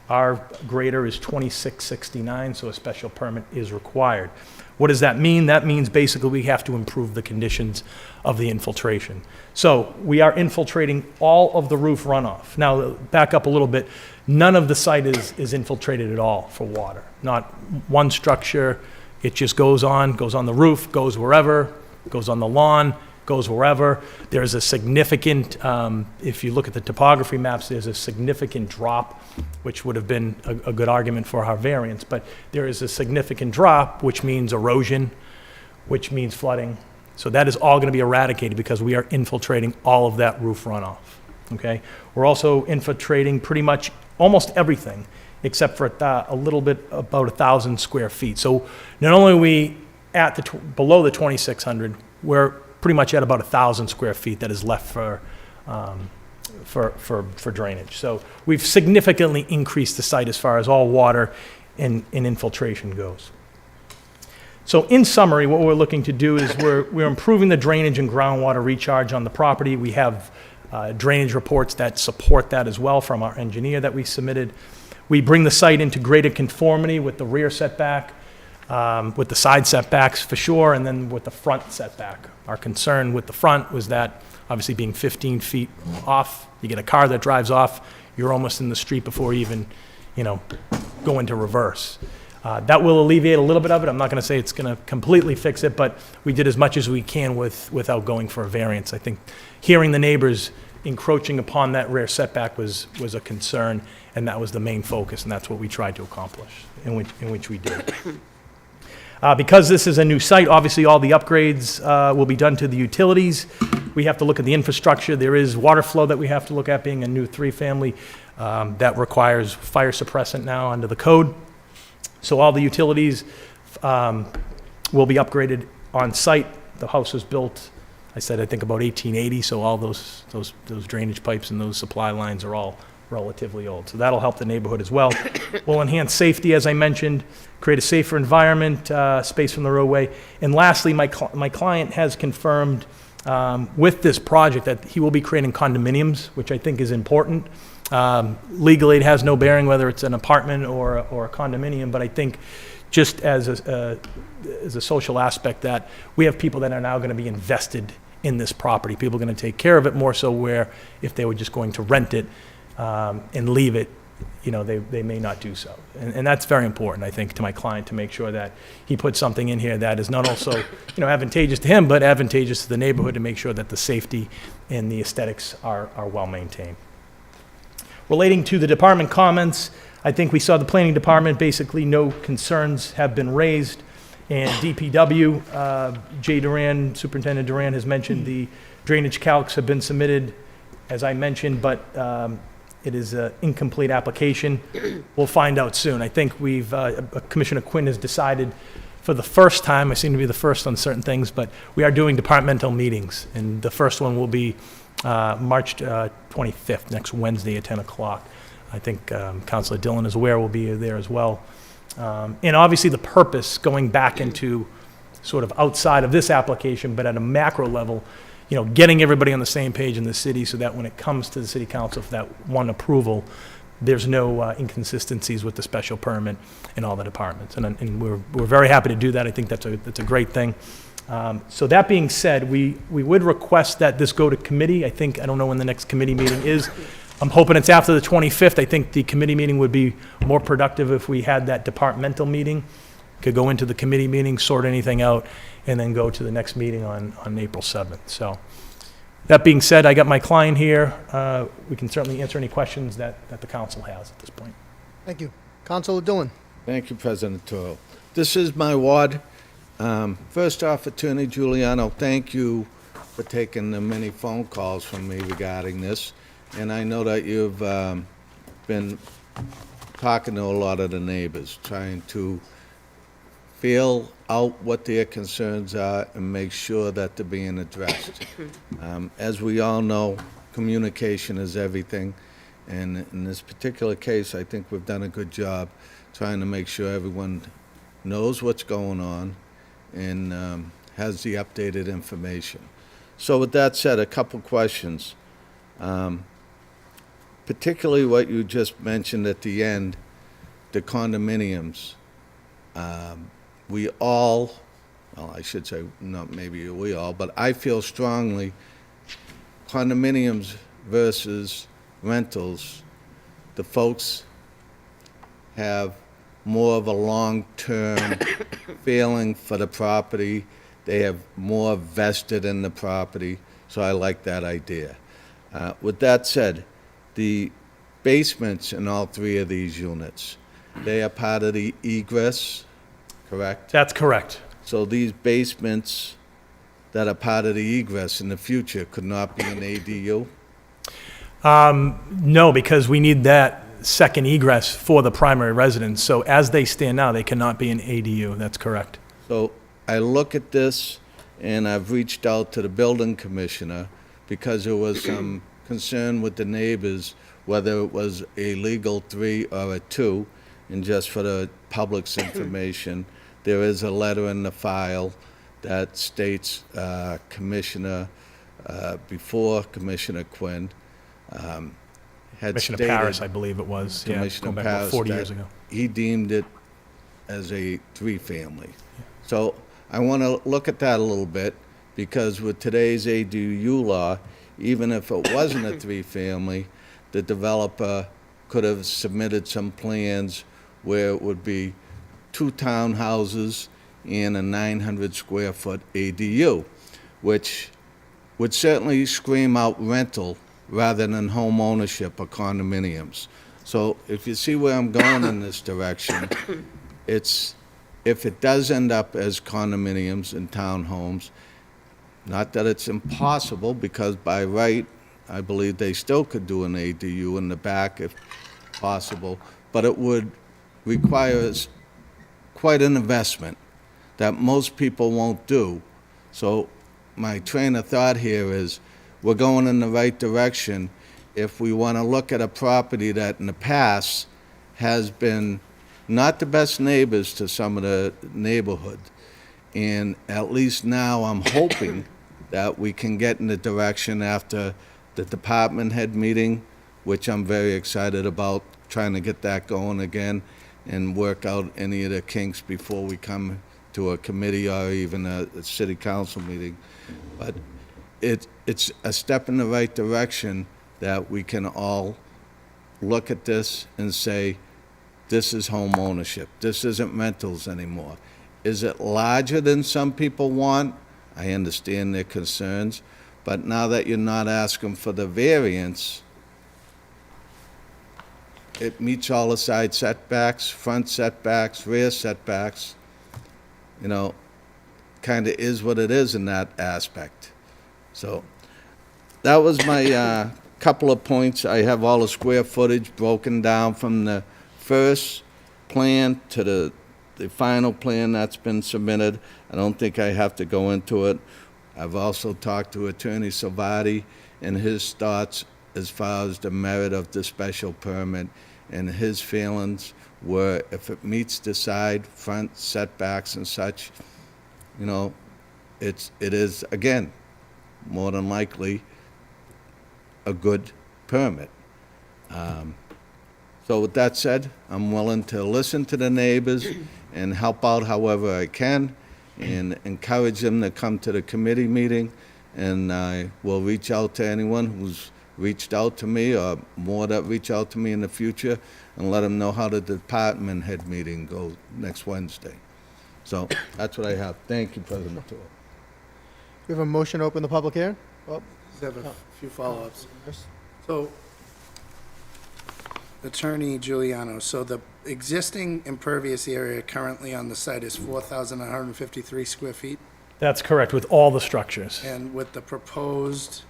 our greater is 2669, so a special permit is required. What does that mean? That means basically we have to improve the conditions of the infiltration. So we are infiltrating all of the roof runoff. Now, back up a little bit. None of the site is infiltrated at all for water. Not one structure. It just goes on the roof, goes wherever, goes on the lawn, goes wherever. There's a significant, if you look at the topography maps, there's a significant drop, which would have been a good argument for our variance, but there is a significant drop, which means erosion, which means flooding. So that is all going to be eradicated because we are infiltrating all of that roof runoff, okay? We're also infiltrating pretty much almost everything, except for a little bit, about 1,000 square feet. So not only are we at below the 2,600, we're pretty much at about 1,000 square feet that is left for drainage. So we've significantly increased the site as far as all water and infiltration goes. So in summary, what we're looking to do is we're improving the drainage and groundwater recharge on the property. We have drainage reports that support that as well from our engineer that we submitted. We bring the site into greater conformity with the rear setback, with the side setbacks for sure, and then with the front setback. Our concern with the front was that, obviously being 15 feet off, you get a car that drives off, you're almost in the street before you even, go into reverse. That will alleviate a little bit of it. I'm not going to say it's going to completely fix it, but we did as much as we can without going for a variance. I think hearing the neighbors encroaching upon that rear setback was a concern, and that was the main focus, and that's what we tried to accomplish, in which we did. Because this is a new site, obviously all the upgrades will be done to the utilities. We have to look at the infrastructure. There is water flow that we have to look at, being a new three-family that requires fire suppressant now under the code. So all the utilities will be upgraded on site. The house was built, I think about 1880, so all those drainage pipes and those supply lines are all relatively old. So that'll help the neighborhood as well. We'll enhance safety, as I mentioned, create a safer environment, space from the roadway. And lastly, my client has confirmed with this project that he will be creating condominiums, which I think is important. Legally, it has no bearing whether it's an apartment or a condominium, but I think just as a social aspect that we have people that are now going to be invested in this property. People are going to take care of it more so where if they were just going to rent it and leave it, they may not do so. And that's very important, I think, to my client to make sure that he puts something in here that is not also, advantageous to him, but advantageous to the neighborhood to make sure that the safety and the aesthetics are well maintained. Relating to the department comments, I think we saw the planning department, basically no concerns have been raised. And DPW, Jay Duran, Superintendent Duran has mentioned the drainage calcs have been submitted, as I mentioned, but it is an incomplete application. We'll find out soon. I think Commissioner Quinn has decided for the first time, I seem to be the first on certain things, but we are doing departmental meetings. And the first one will be March 25th, next Wednesday at 10 o'clock. I think Councilor Dillon is aware we'll be there as well. And obviously the purpose, going back into sort of outside of this application, but at a macro level, getting everybody on the same page in the city so that when it comes to the city council for that one approval, there's no inconsistencies with the special permit in all the departments. And we're very happy to do that. I think that's a great thing. So that being said, we would request that this go to committee. I don't know when the next committee meeting is. I'm hoping it's after the 25th. I think the committee meeting would be more productive if we had that departmental meeting. Could go into the committee meeting, sort anything out, and then go to the next meeting on April 7th. So that being said, I got my client here. We can certainly answer any questions that the council has at this point. Thank you. Councilor Dillon. Thank you, President Toro. This is my ward. First off, Attorney Giuliano, thank you for taking the many phone calls from me regarding this. And I know that you've been talking to a lot of the neighbors, trying to feel out what their concerns are and make sure that they're being addressed. As we all know, communication is everything. And in this particular case, I think we've done a good job trying to make sure everyone knows what's going on and has the updated information. So with that said, a couple questions. Particularly what you just mentioned at the end, the condominiums. We all, well, I should say, not maybe we all, but I feel strongly condominiums versus rentals, the folks have more of a long-term feeling for the property. They have more vested in the property, so I like that idea. With that said, the basements in all three of these units, they are part of the egress, correct? That's correct. So these basements that are part of the egress in the future could not be an ADU? No, because we need that second egress for the primary residence. So as they stand now, they cannot be an ADU. That's correct. So I look at this, and I've reached out to the building commissioner because there was some concern with the neighbors, whether it was a legal 3 or a 2. And just for the public's information, there is a letter in the file that states Commissioner, before Commissioner Quinn, had Commissioner stated... Paris, I believe it was, yeah, Commissioner going back about Paris 40 that years ago. he deemed it as a 3-family. So I want to look at that a little bit, because with today's ADU law, even if it wasn't a 3-family, the developer could have submitted some plans where it would be 2 townhouses and a 900-square-foot ADU, which would certainly scream out rental rather than home ownership or condominiums. So if you see where I'm going in this direction, it's, if it does end up as condominiums and townhomes, not that it's impossible, because by right, I believe they still could do an ADU in the back if possible, but it would require quite an investment that most people won't do. So my train of thought here is, we're going in the right direction if we want to look at a property that in the past has been not the best neighbors to some of the neighborhood. And at least now I'm hoping that we can get in the direction after the department head meeting, which I'm very excited about, trying to get that going again and work out any of the kinks before we come to a committee or even a city council meeting. But it's a step in the right direction that we can all look at this and say, this is home ownership. This isn't rentals anymore. Is it larger than some people want? I understand their concerns, but now that you're not asking for the variance, it meets all the side setbacks, front setbacks, rear setbacks. You know, kind of is what it is in that aspect. So that was my couple of points. I have all the square footage broken down from the first plan to the final plan that's been submitted. I don't think I have to go into it. I've also talked to Attorney Salvati and his thoughts as far as the merit of the special permit, and his feelings were, if it meets the side, front setbacks and such, you know, it is, again, more than likely a good permit. So with that said, I'm willing to listen to the neighbors and help out however I can, and encourage them to come to the committee meeting, and I will reach out to anyone who's reached out to me, or more that reach out to me in the future, and let them know how the department head meeting goes next Wednesday. So that's what I have. Thank you, President Toole. We have a motion to open the public hearing? Well, Just have a few follow-ups. So, Attorney Giuliano, so the existing impervious area currently on the site is 4,153 square feet? That's correct, with all the structures. And with the proposed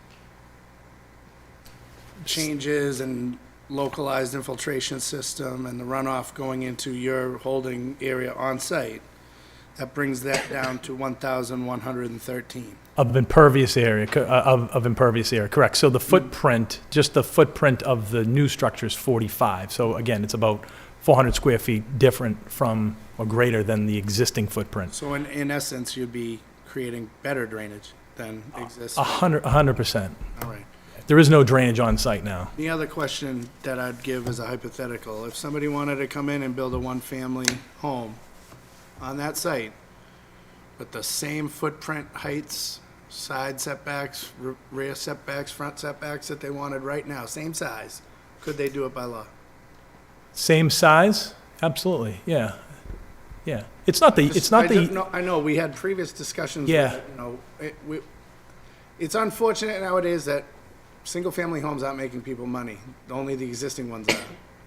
changes and localized infiltration system and the runoff going into your holding area on site, that brings that down to 1,113. Of impervious area, of impervious area, correct. So the footprint, just the footprint of the new structure is 45. So again, it's about 400 square feet different from, or greater than the existing footprint. So in essence, you'd be creating better drainage than exists? 100%. All right. There is no drainage on site now. The other question that I'd give as a hypothetical, if somebody wanted to come in and build a one-family home on that site with the same footprint heights, side setbacks, rear setbacks, front setbacks that they wanted right now, same size, could they do it by law? Same size? Absolutely, yeah. Yeah. It's not the, I know, we had previous discussions. Yeah. You know, it's unfortunate nowadays that single-family homes aren't making people money. Only the existing ones are.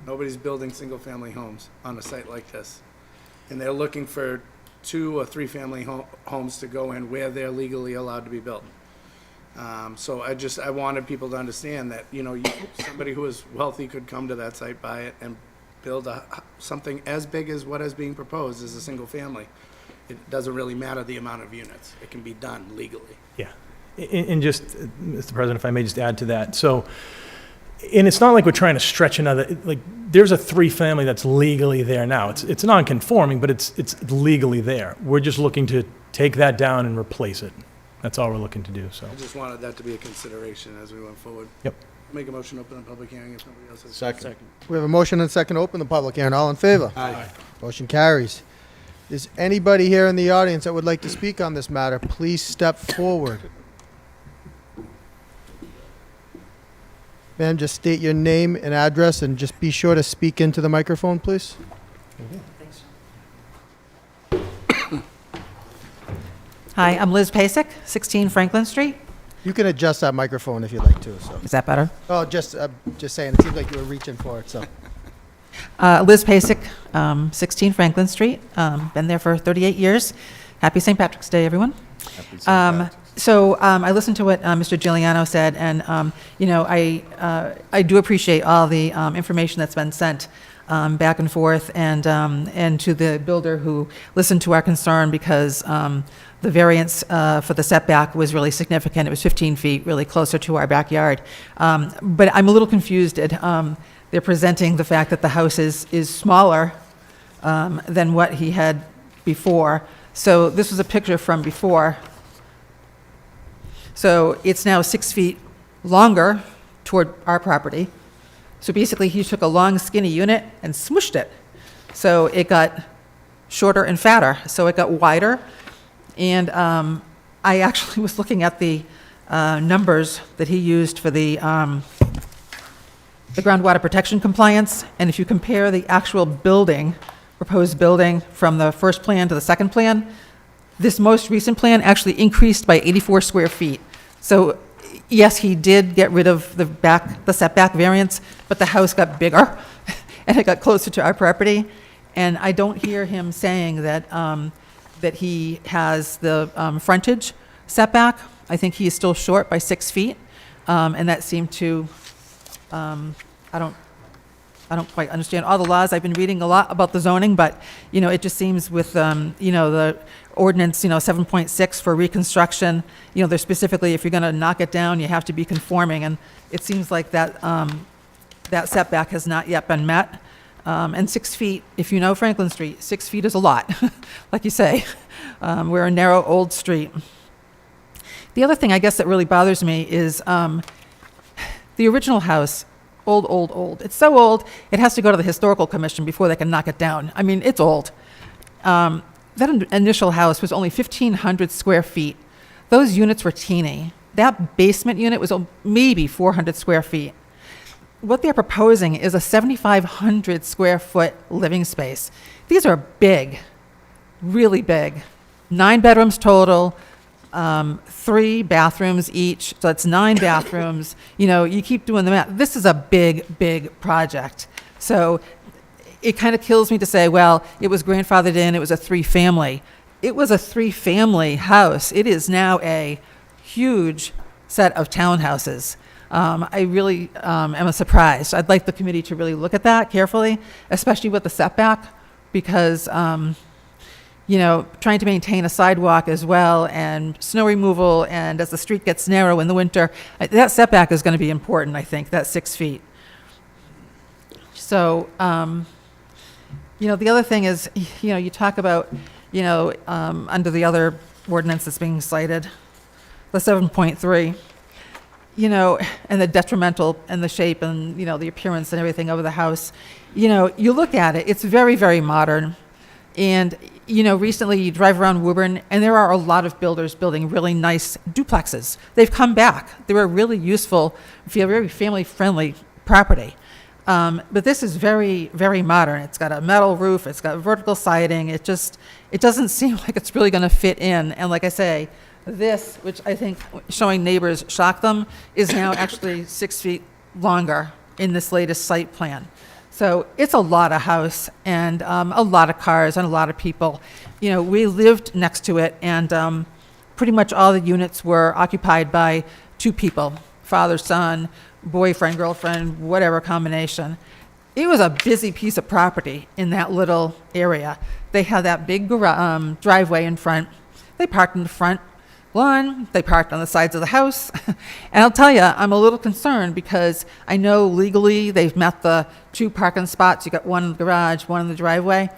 Nobody's building single-family homes on a site like this. And they're looking for 2 or 3 family homes to go in where they're legally allowed to be built. So I wanted people to understand that, somebody who is wealthy could come to that site, buy it, and build something as big as what is being proposed as a single family. It doesn't really matter the amount of units. It can be done legally. Yeah. And just, Mr. President, if I may just add to that. So, and it's not like we're trying to stretch another, like, there's a three-family that's legally there now. It's non-conforming, but it's legally there. We're just looking to take that down and replace it. That's all we're looking to do, so. I just wanted that to be a consideration as we went forward. Yep. Make a motion to open the public hearing if nobody else has. Second. We have a motion and a second to open the public hearing. All in favor? Aye. Motion carries. Is anybody here in the audience that would like to speak on this matter, please step forward. Ma'am, just state your name and address and just be sure to speak into the microphone, please. Hi, I'm Liz Pasek, 16 Franklin Street. You can adjust that microphone if you'd like to, so. Is that better? Oh, just saying, it seemed like you were reaching for it, so. Liz Pasek, 16 Franklin Street. Been there for 38 years. Happy St. Patrick's Day, everyone. I listened to what Mr. Giuliano said, and I do appreciate all the information that's been sent back and forth, and to the builder who listened to our concern, because the variance for the setback was really significant. It was 15 feet, really closer to our backyard. But I'm a little confused at they're presenting the fact that the house is smaller than what he had before. So this was a picture from before. So it's now 6 feet longer toward our property. So basically, he took a long, skinny unit and smushed it. So it got shorter and fatter. So it got wider. And I actually was looking at the numbers that he used for the groundwater protection compliance. And if you compare the actual building, proposed building, from the first plan to the second plan, this most recent plan actually increased by 84 square feet. So yes, he did get rid of the setback variance, but the house got bigger and it got closer to our property. And I don't hear him saying that that he has the frontage setback. I think he is still short by 6 feet, and that seemed to, I don't quite understand all the laws. I've been reading a lot about the zoning, but, it just seems with, the ordinance, 7.6 for reconstruction, there's specifically, if you're going to knock it down, you have to be conforming, and it seems like that, that setback has not yet been met. And 6 feet, if you know Franklin Street, 6 feet is a lot, like you say. We're a narrow, old street. The other thing, I guess, that really bothers me is the original house, old. It's so old, it has to go to the Historical Commission before they can knock it down. I mean, it's old. That initial house was only 1,500 square feet. Those units were teeny. That basement unit was maybe 400 square feet. What they're proposing is a 7,500 square foot living space. These are big, really big. 9 bedrooms total, 3 bathrooms each, so that's 9 bathrooms. You keep doing the math. This is a big project. So it kind of kills me to say, well, it was grandfathered in, it was a 3-family. It was a 3-family house. It is now a huge set of townhouses. I really am surprised. I'd like the committee to really look at that carefully, especially with the setback, because, trying to maintain a sidewalk as well, and snow removal, and as the street gets narrow in the winter, that setback is going to be important, I think, that 6 feet. So, the other thing is, you talk about, under the other ordinance that's being cited, the 7.3, and the detrimental and the shape and, the appearance and everything of the house. You look at it, it's very, very modern. And, recently you drive around Woburn and there are a lot of builders building really nice duplexes. They've come back. They were really useful, very family-friendly property. But this is very, very modern. It's got a metal roof. It's got vertical siding. It doesn't seem like it's really going to fit in. And like I say, this, which I think showing neighbors shocked them, is now actually 6 feet longer in this latest site plan. So it's a lot of house and a lot of cars and a lot of people. We lived next to it, and pretty much all the units were occupied by two people, father, son, boyfriend, girlfriend, whatever combination. It was a busy piece of property in that little area. They had that big driveway in front. They parked in the front lawn. They parked on the sides of the house. And I'll tell you, I'm a little concerned because I know legally they've met the 2 parking spots. You got one in the garage, one in the driveway.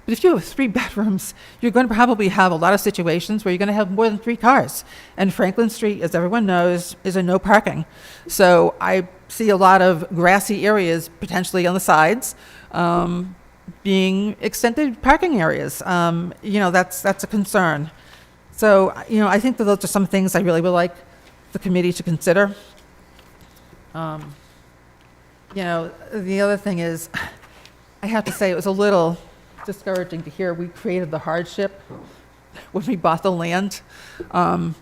But if you have 3 bedrooms, you're going to probably have a lot of situations where you're going to have more than 3 cars. And Franklin Street, as everyone knows, is a no parking. So I see a lot of grassy areas potentially on the sides being extended parking areas. That's a concern. So, I think that those are some things I really would like the committee to consider. The other thing is, I have to say it was a little discouraging to hear we created the hardship when we bought the land from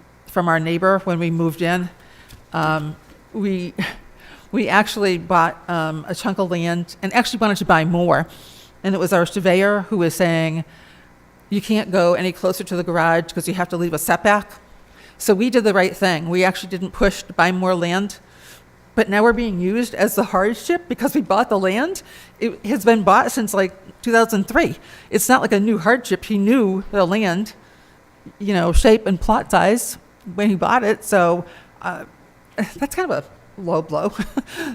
our neighbor when we moved in. We actually bought a chunk of land and actually wanted to buy more. And it was our surveyor who was saying, you can't go any closer to the garage because you have to leave a setback. So we did the right thing. We actually didn't push to buy more land. But now we're being used as the hardship because we bought the land. It has been bought since like 2003. It's not like a new hardship. He knew the land, shape and plot size when he bought it. So that's kind of a low blow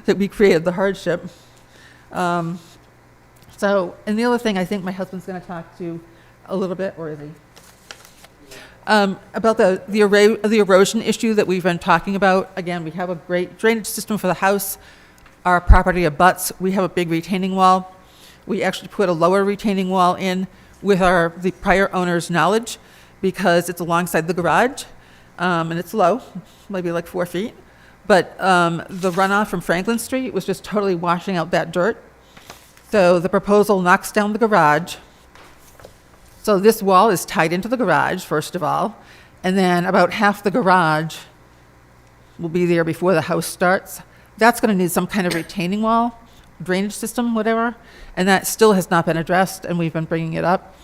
that we created the hardship. And the other thing I think my husband's going to talk to a little bit, or is he? About the erosion issue that we've been talking about. Again, we have a great drainage system for the house. Our property abuts. We have a big retaining wall. We actually put a lower retaining wall in with the prior owner's knowledge because it's alongside the garage, and it's low, maybe like 4 feet. But the runoff from Franklin Street was just totally washing out that dirt. So the proposal knocks down the garage. So this wall is tied into the garage, first of all, and then about half the garage will be there before the house starts. That's going to need some kind of retaining wall, drainage system, whatever, and that still has not been addressed, and we've been bringing it up.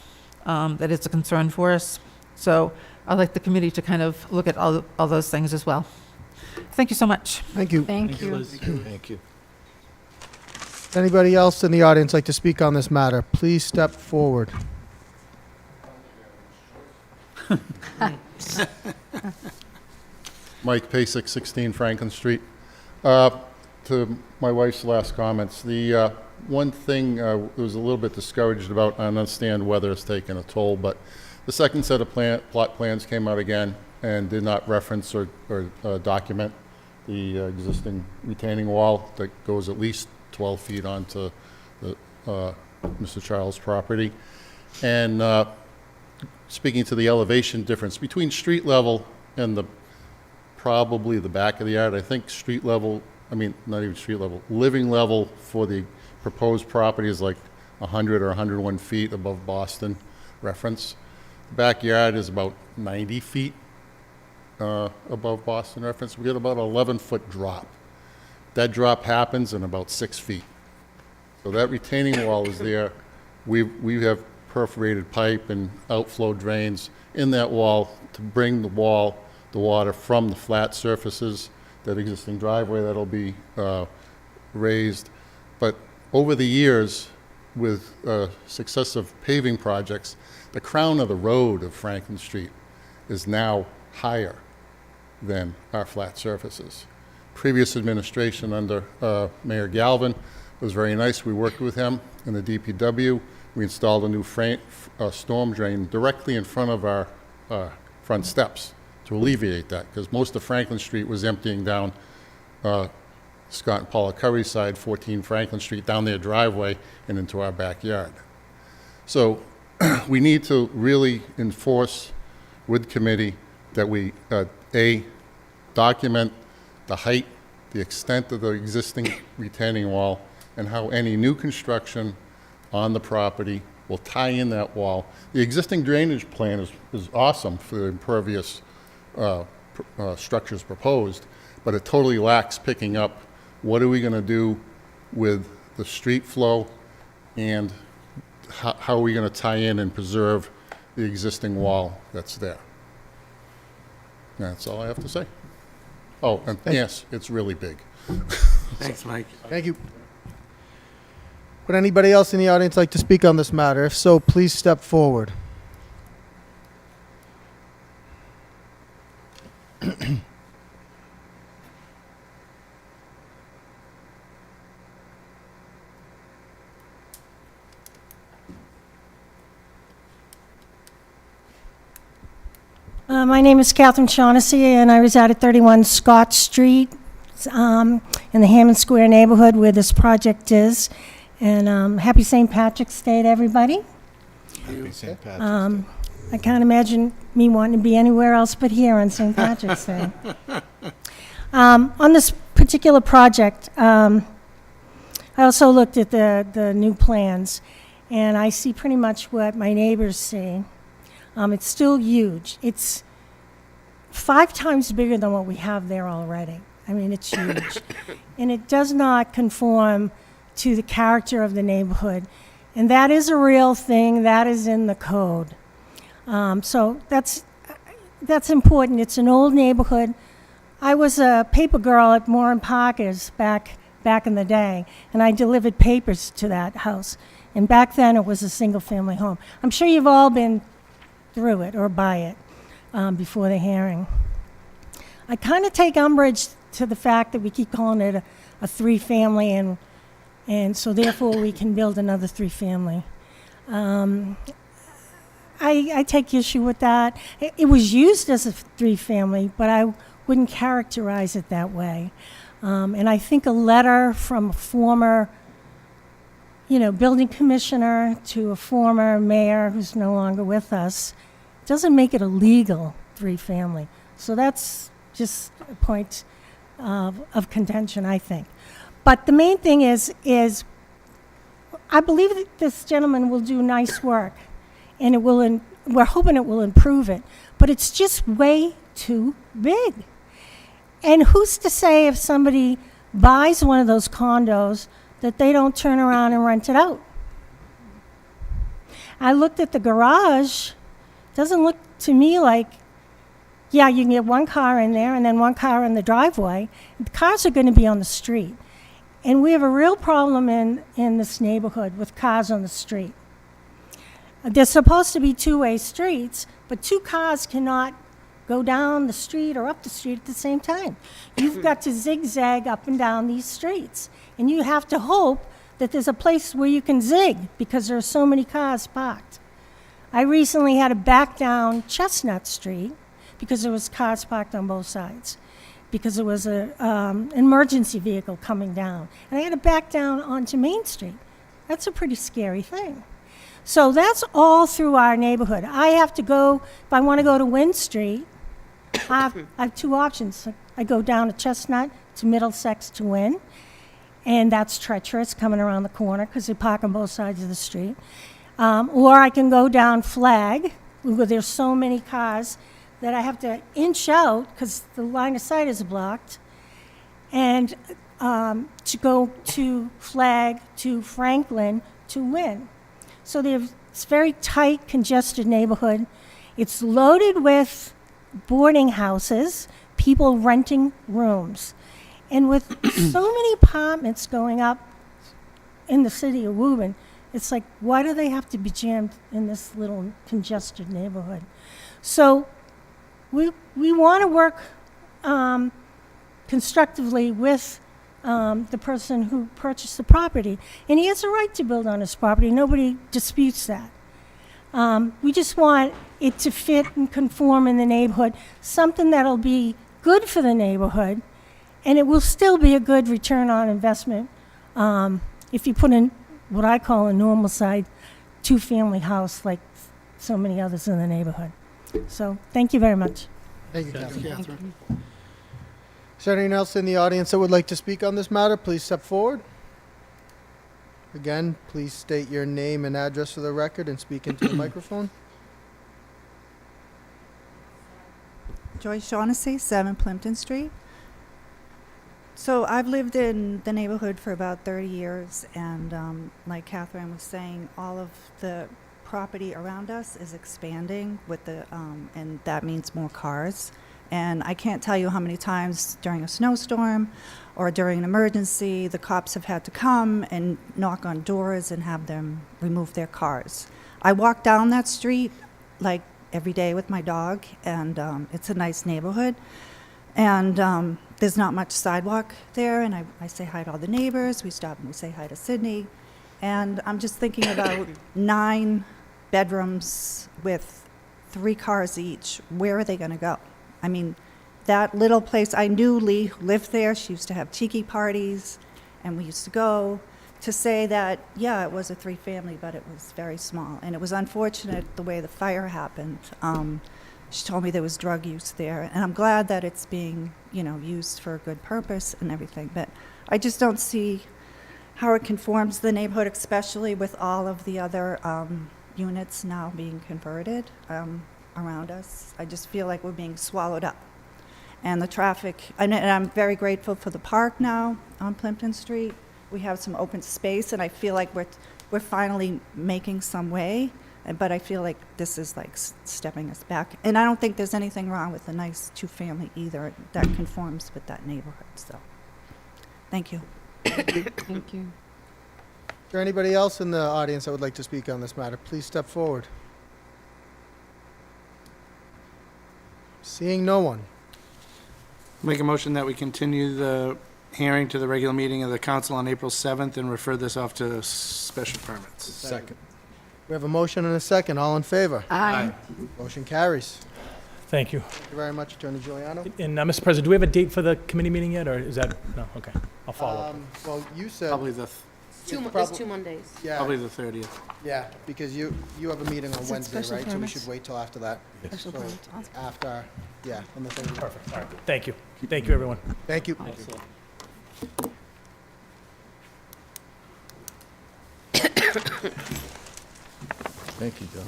That is a concern for us. So I'd like the committee to kind of look at all those things as well. Thank you so much. Thank you. Thank you. Thank you. Anybody else in the audience like to speak on this matter? Please step forward. Mike Pasek, 16 Franklin Street. To my wife's last comments, the one thing I was a little bit discouraged about, I understand weather has taken a toll, but the second set of plot plans came out again and did not reference or document the existing retaining wall that goes at least 12 feet onto the, Mr. Charles' property. And speaking to the elevation difference between street level and probably the back of the yard, I think street level, not even street level, living level for the proposed property is like 100 or 101 feet above Boston reference. The backyard is about 90 feet above Boston reference. We get about an 11-foot drop. That drop happens in about 6 feet. So that retaining wall is there. We have perforated pipe and outflow drains in that wall to bring the water from the flat surfaces, that existing driveway that'll be raised. But over the years, with successive paving projects, the crown of the road of Franklin Street is now higher than our flat surfaces. Previous administration under Mayor Galvin was very nice. We worked with him in the DPW. We installed a new storm drain directly in front of our front steps to alleviate that, because most of Franklin Street was emptying down Scott and Paula Curry's side, 14 Franklin Street, down their driveway and into our backyard. So we need to really enforce with committee that we, document the height, the extent of the existing retaining wall, and how any new construction on the property will tie in that wall. The existing drainage plan is awesome for the impervious structures proposed, but it totally lacks picking up what are we going to do with the street flow, and how are we going to tie in and preserve the existing wall that's there. That's all I have to say. Oh, and yes, it's really big. Thanks, Mike. Thank you. Would anybody else in the audience like to speak on this matter? If so, please step forward. My name is Catherine Shaughnessy, and I reside at 31 Scott Street in the Hammond Square neighborhood where this project is. And happy St. Patrick's Day to everybody. Happy St. Patrick's Day. I can't imagine me wanting to be anywhere else but here on St. Patrick's Day. On this particular project, I also looked at the new plans, and I see pretty much what my neighbors see. It's still huge. It's 5 times bigger than what we have there already. I mean, it's huge. And it does not conform to the character of the neighborhood. And that is a real thing. That is in the code. So that's important. It's an old neighborhood. I was a paper girl at Moore and Parker's back in the day, and I delivered papers to that house. And back then, it was a single-family home. I'm sure you've all been through it or by it before the hearing. I kind of take umbrage to the fact that we keep calling it a 3-family, and so therefore we can build another 3-family. I take issue with that. It was used as a 3-family, but I wouldn't characterize it that way. And I think a letter from a former building commissioner to a former mayor who's no longer with us doesn't make it a legal 3-family. So that's just a point of contention, I think. But the main thing is I believe that this gentleman will do nice work, and we're hoping it will improve it. But it's just way too big. And who's to say if somebody buys one of those condos that they don't turn around and rent it out? I looked at the garage. Doesn't look to me like, yeah, you can get one car in there and then one car in the driveway. The cars are going to be on the street. And we have a real problem in this neighborhood with cars on the street. There's supposed to be 2-way streets, but 2 cars cannot go down the street or up the street at the same time. You've got to zigzag up and down these streets. And you have to hope that there's a place where you can zig because there are so many cars parked. I recently had to back down Chestnut Street because there was cars parked on both sides, because there was an emergency vehicle coming down. And I had to back down onto Main Street. That's a pretty scary thing. So that's all through our neighborhood. I have to go, if I want to go to Wynn Street, I have 2 options. I go down to Chestnut, to Middlesex, to Wynn, and that's treacherous coming around the corner because they park on both sides of the street. Or I can go down Flag, where there's so many cars that I have to inch out because the line of sight is blocked, and to go to Flag, to Franklin, to Wynn. So it's a very tight, congested neighborhood. It's loaded with boarding houses, people renting rooms. And with so many apartments going up in the city of Woburn, it's like, why do they have to be jammed in this little congested neighborhood? So we want to work constructively with the person who purchased the property. And he has a right to build on his property. Nobody disputes that. We just want it to fit and conform in the neighborhood, something that'll be good for the neighborhood, and it will still be a good return on investment if you put in what I call a normal side 2-family house like so many others in the neighborhood. So thank you very much. Thank you, Catherine. Is there anyone else in the audience that would like to speak on this matter? Please step forward. Again, please state your name and address for the record and speak into the microphone. Joyce Shaughnessy, 7 Plimpton Street. So I've lived in the neighborhood for about 30 years, and like Catherine was saying, all of the property around us is expanding with and that means more cars. And I can't tell you how many times during a snowstorm or during an emergency, the cops have had to come and knock on doors and have them remove their cars. I walk down that street like every day with my dog, and it's a nice neighborhood. And there's not much sidewalk there, and I say hi to all the neighbors. We stop and we say hi to Sydney. And I'm just thinking about 9 bedrooms with 3 cars each. Where are they going to go? I mean, that little place, I knew Lee who lived there. She used to have tiki parties, and we used to go. To say that, yeah, it was a 3-family, but it was very small. And it was unfortunate the way the fire happened. She told me there was drug use there, and I'm glad that it's being, used for a good purpose and everything. But I just don't see how it conforms to the neighborhood, especially with all of the other units now being converted around us. I just feel like we're being swallowed up. And the traffic, and I'm very grateful for the park now on Plimpton Street. We have some open space, and I feel like we're finally making some way. But I feel like this is like stepping us back. And I don't think there's anything wrong with a nice 2-family either that conforms with that neighborhood. So, thank you. Thank you. Is there anybody else in the audience that would like to speak on this matter? Please step forward. Seeing no one. Make a motion that we continue the hearing to the regular meeting of the council on April 7th and refer this off to special permits. Second. We have a motion and a second. All in favor? Aye. Motion carries. Thank you. Thank you very much, Attorney Giuliano. And, Mr. President, do we have a date for the committee meeting yet, or is that, no, okay, I'll follow up. Well, you said, Probably the, It's 2 Mondays. yeah, probably the 30th. yeah, because you have a meeting on Is it Wednesday, special right? So we permits? should wait till after that. Special So permits. after, yeah, on the 30th. Perfect, all right, thank you. Thank you, everyone. Thank you. Thank you, Joe.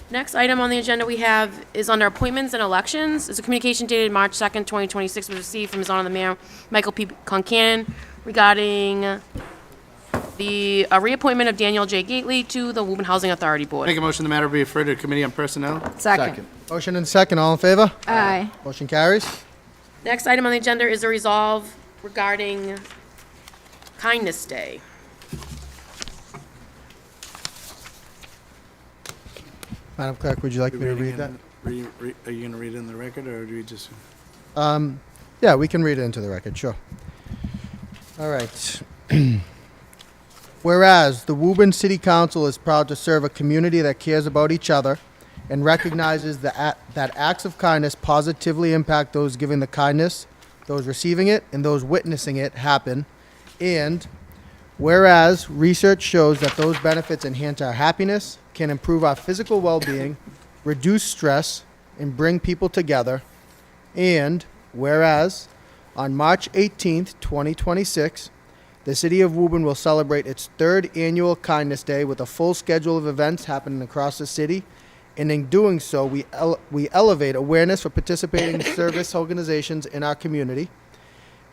Next item on the agenda we have is under appointments and elections. It's a communication dated March 2nd, 2026, was received from His Honor the Mayor, Michael P. Concanon, regarding the reappointment of Daniel J. Gately to the Woburn Housing Authority Board. Make a motion the matter be referred to Committee on Personnel. Second. Motion and second. All in favor? Aye. Motion carries. Next item on the agenda is a resolve regarding Kindness Day. Madam Clerk, would you like me to read that? Are you going to read it in the record, or do we just? Yeah, we can read it into the record, sure. All right. Whereas the Woburn City Council is proud to serve a community that cares about each other and recognizes that acts of kindness positively impact those giving the kindness, those receiving it, and those witnessing it happen. And whereas research shows that those benefits enhance our happiness, can improve our physical well-being, reduce stress, and bring people together. And whereas on March 18th, 2026, the City of Woburn will celebrate its 3rd annual Kindness Day with a full schedule of events happening across the city. And in doing so, we elevate awareness for participating service organizations in our community.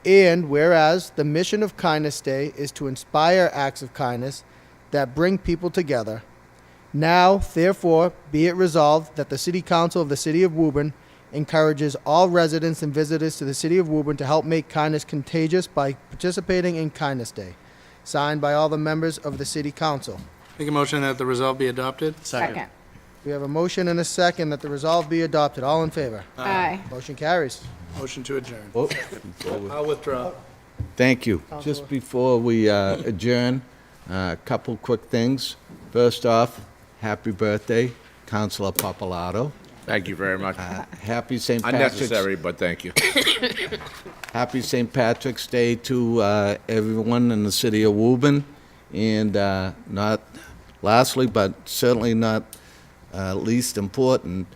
And whereas the mission of Kindness Day is to inspire acts of kindness that bring people together, now, therefore, be it resolved that the City Council of the City of Woburn encourages all residents and visitors to the City of Woburn to help make kindness contagious by participating in Kindness Day. Signed by all the members of the City Council. Make a motion that the resolve be adopted. Second. We have a motion and a second that the resolve be adopted. All in favor? Aye. Motion carries. Motion to adjourn. Oh, before we- I'll withdraw. Thank you. Just before we adjourn, a couple quick things. First off, happy birthday, Councilor Papalato. Thank you very much. Happy St. Patrick's. Unnecessary, but thank you. Happy St. Patrick's Day to everyone in the city of Woburn. And not lastly, but certainly not least important,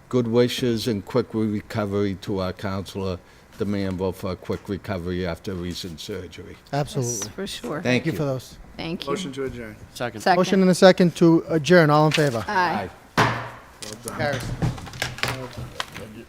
good wishes and quick recovery to our councilor, demanding for a quick recovery after recent surgery. Absolutely. For sure. Thank you. For those. Thank you. Motion to adjourn. Second. Second. Motion and a second to adjourn. All in favor? Aye. Carries. Thank you.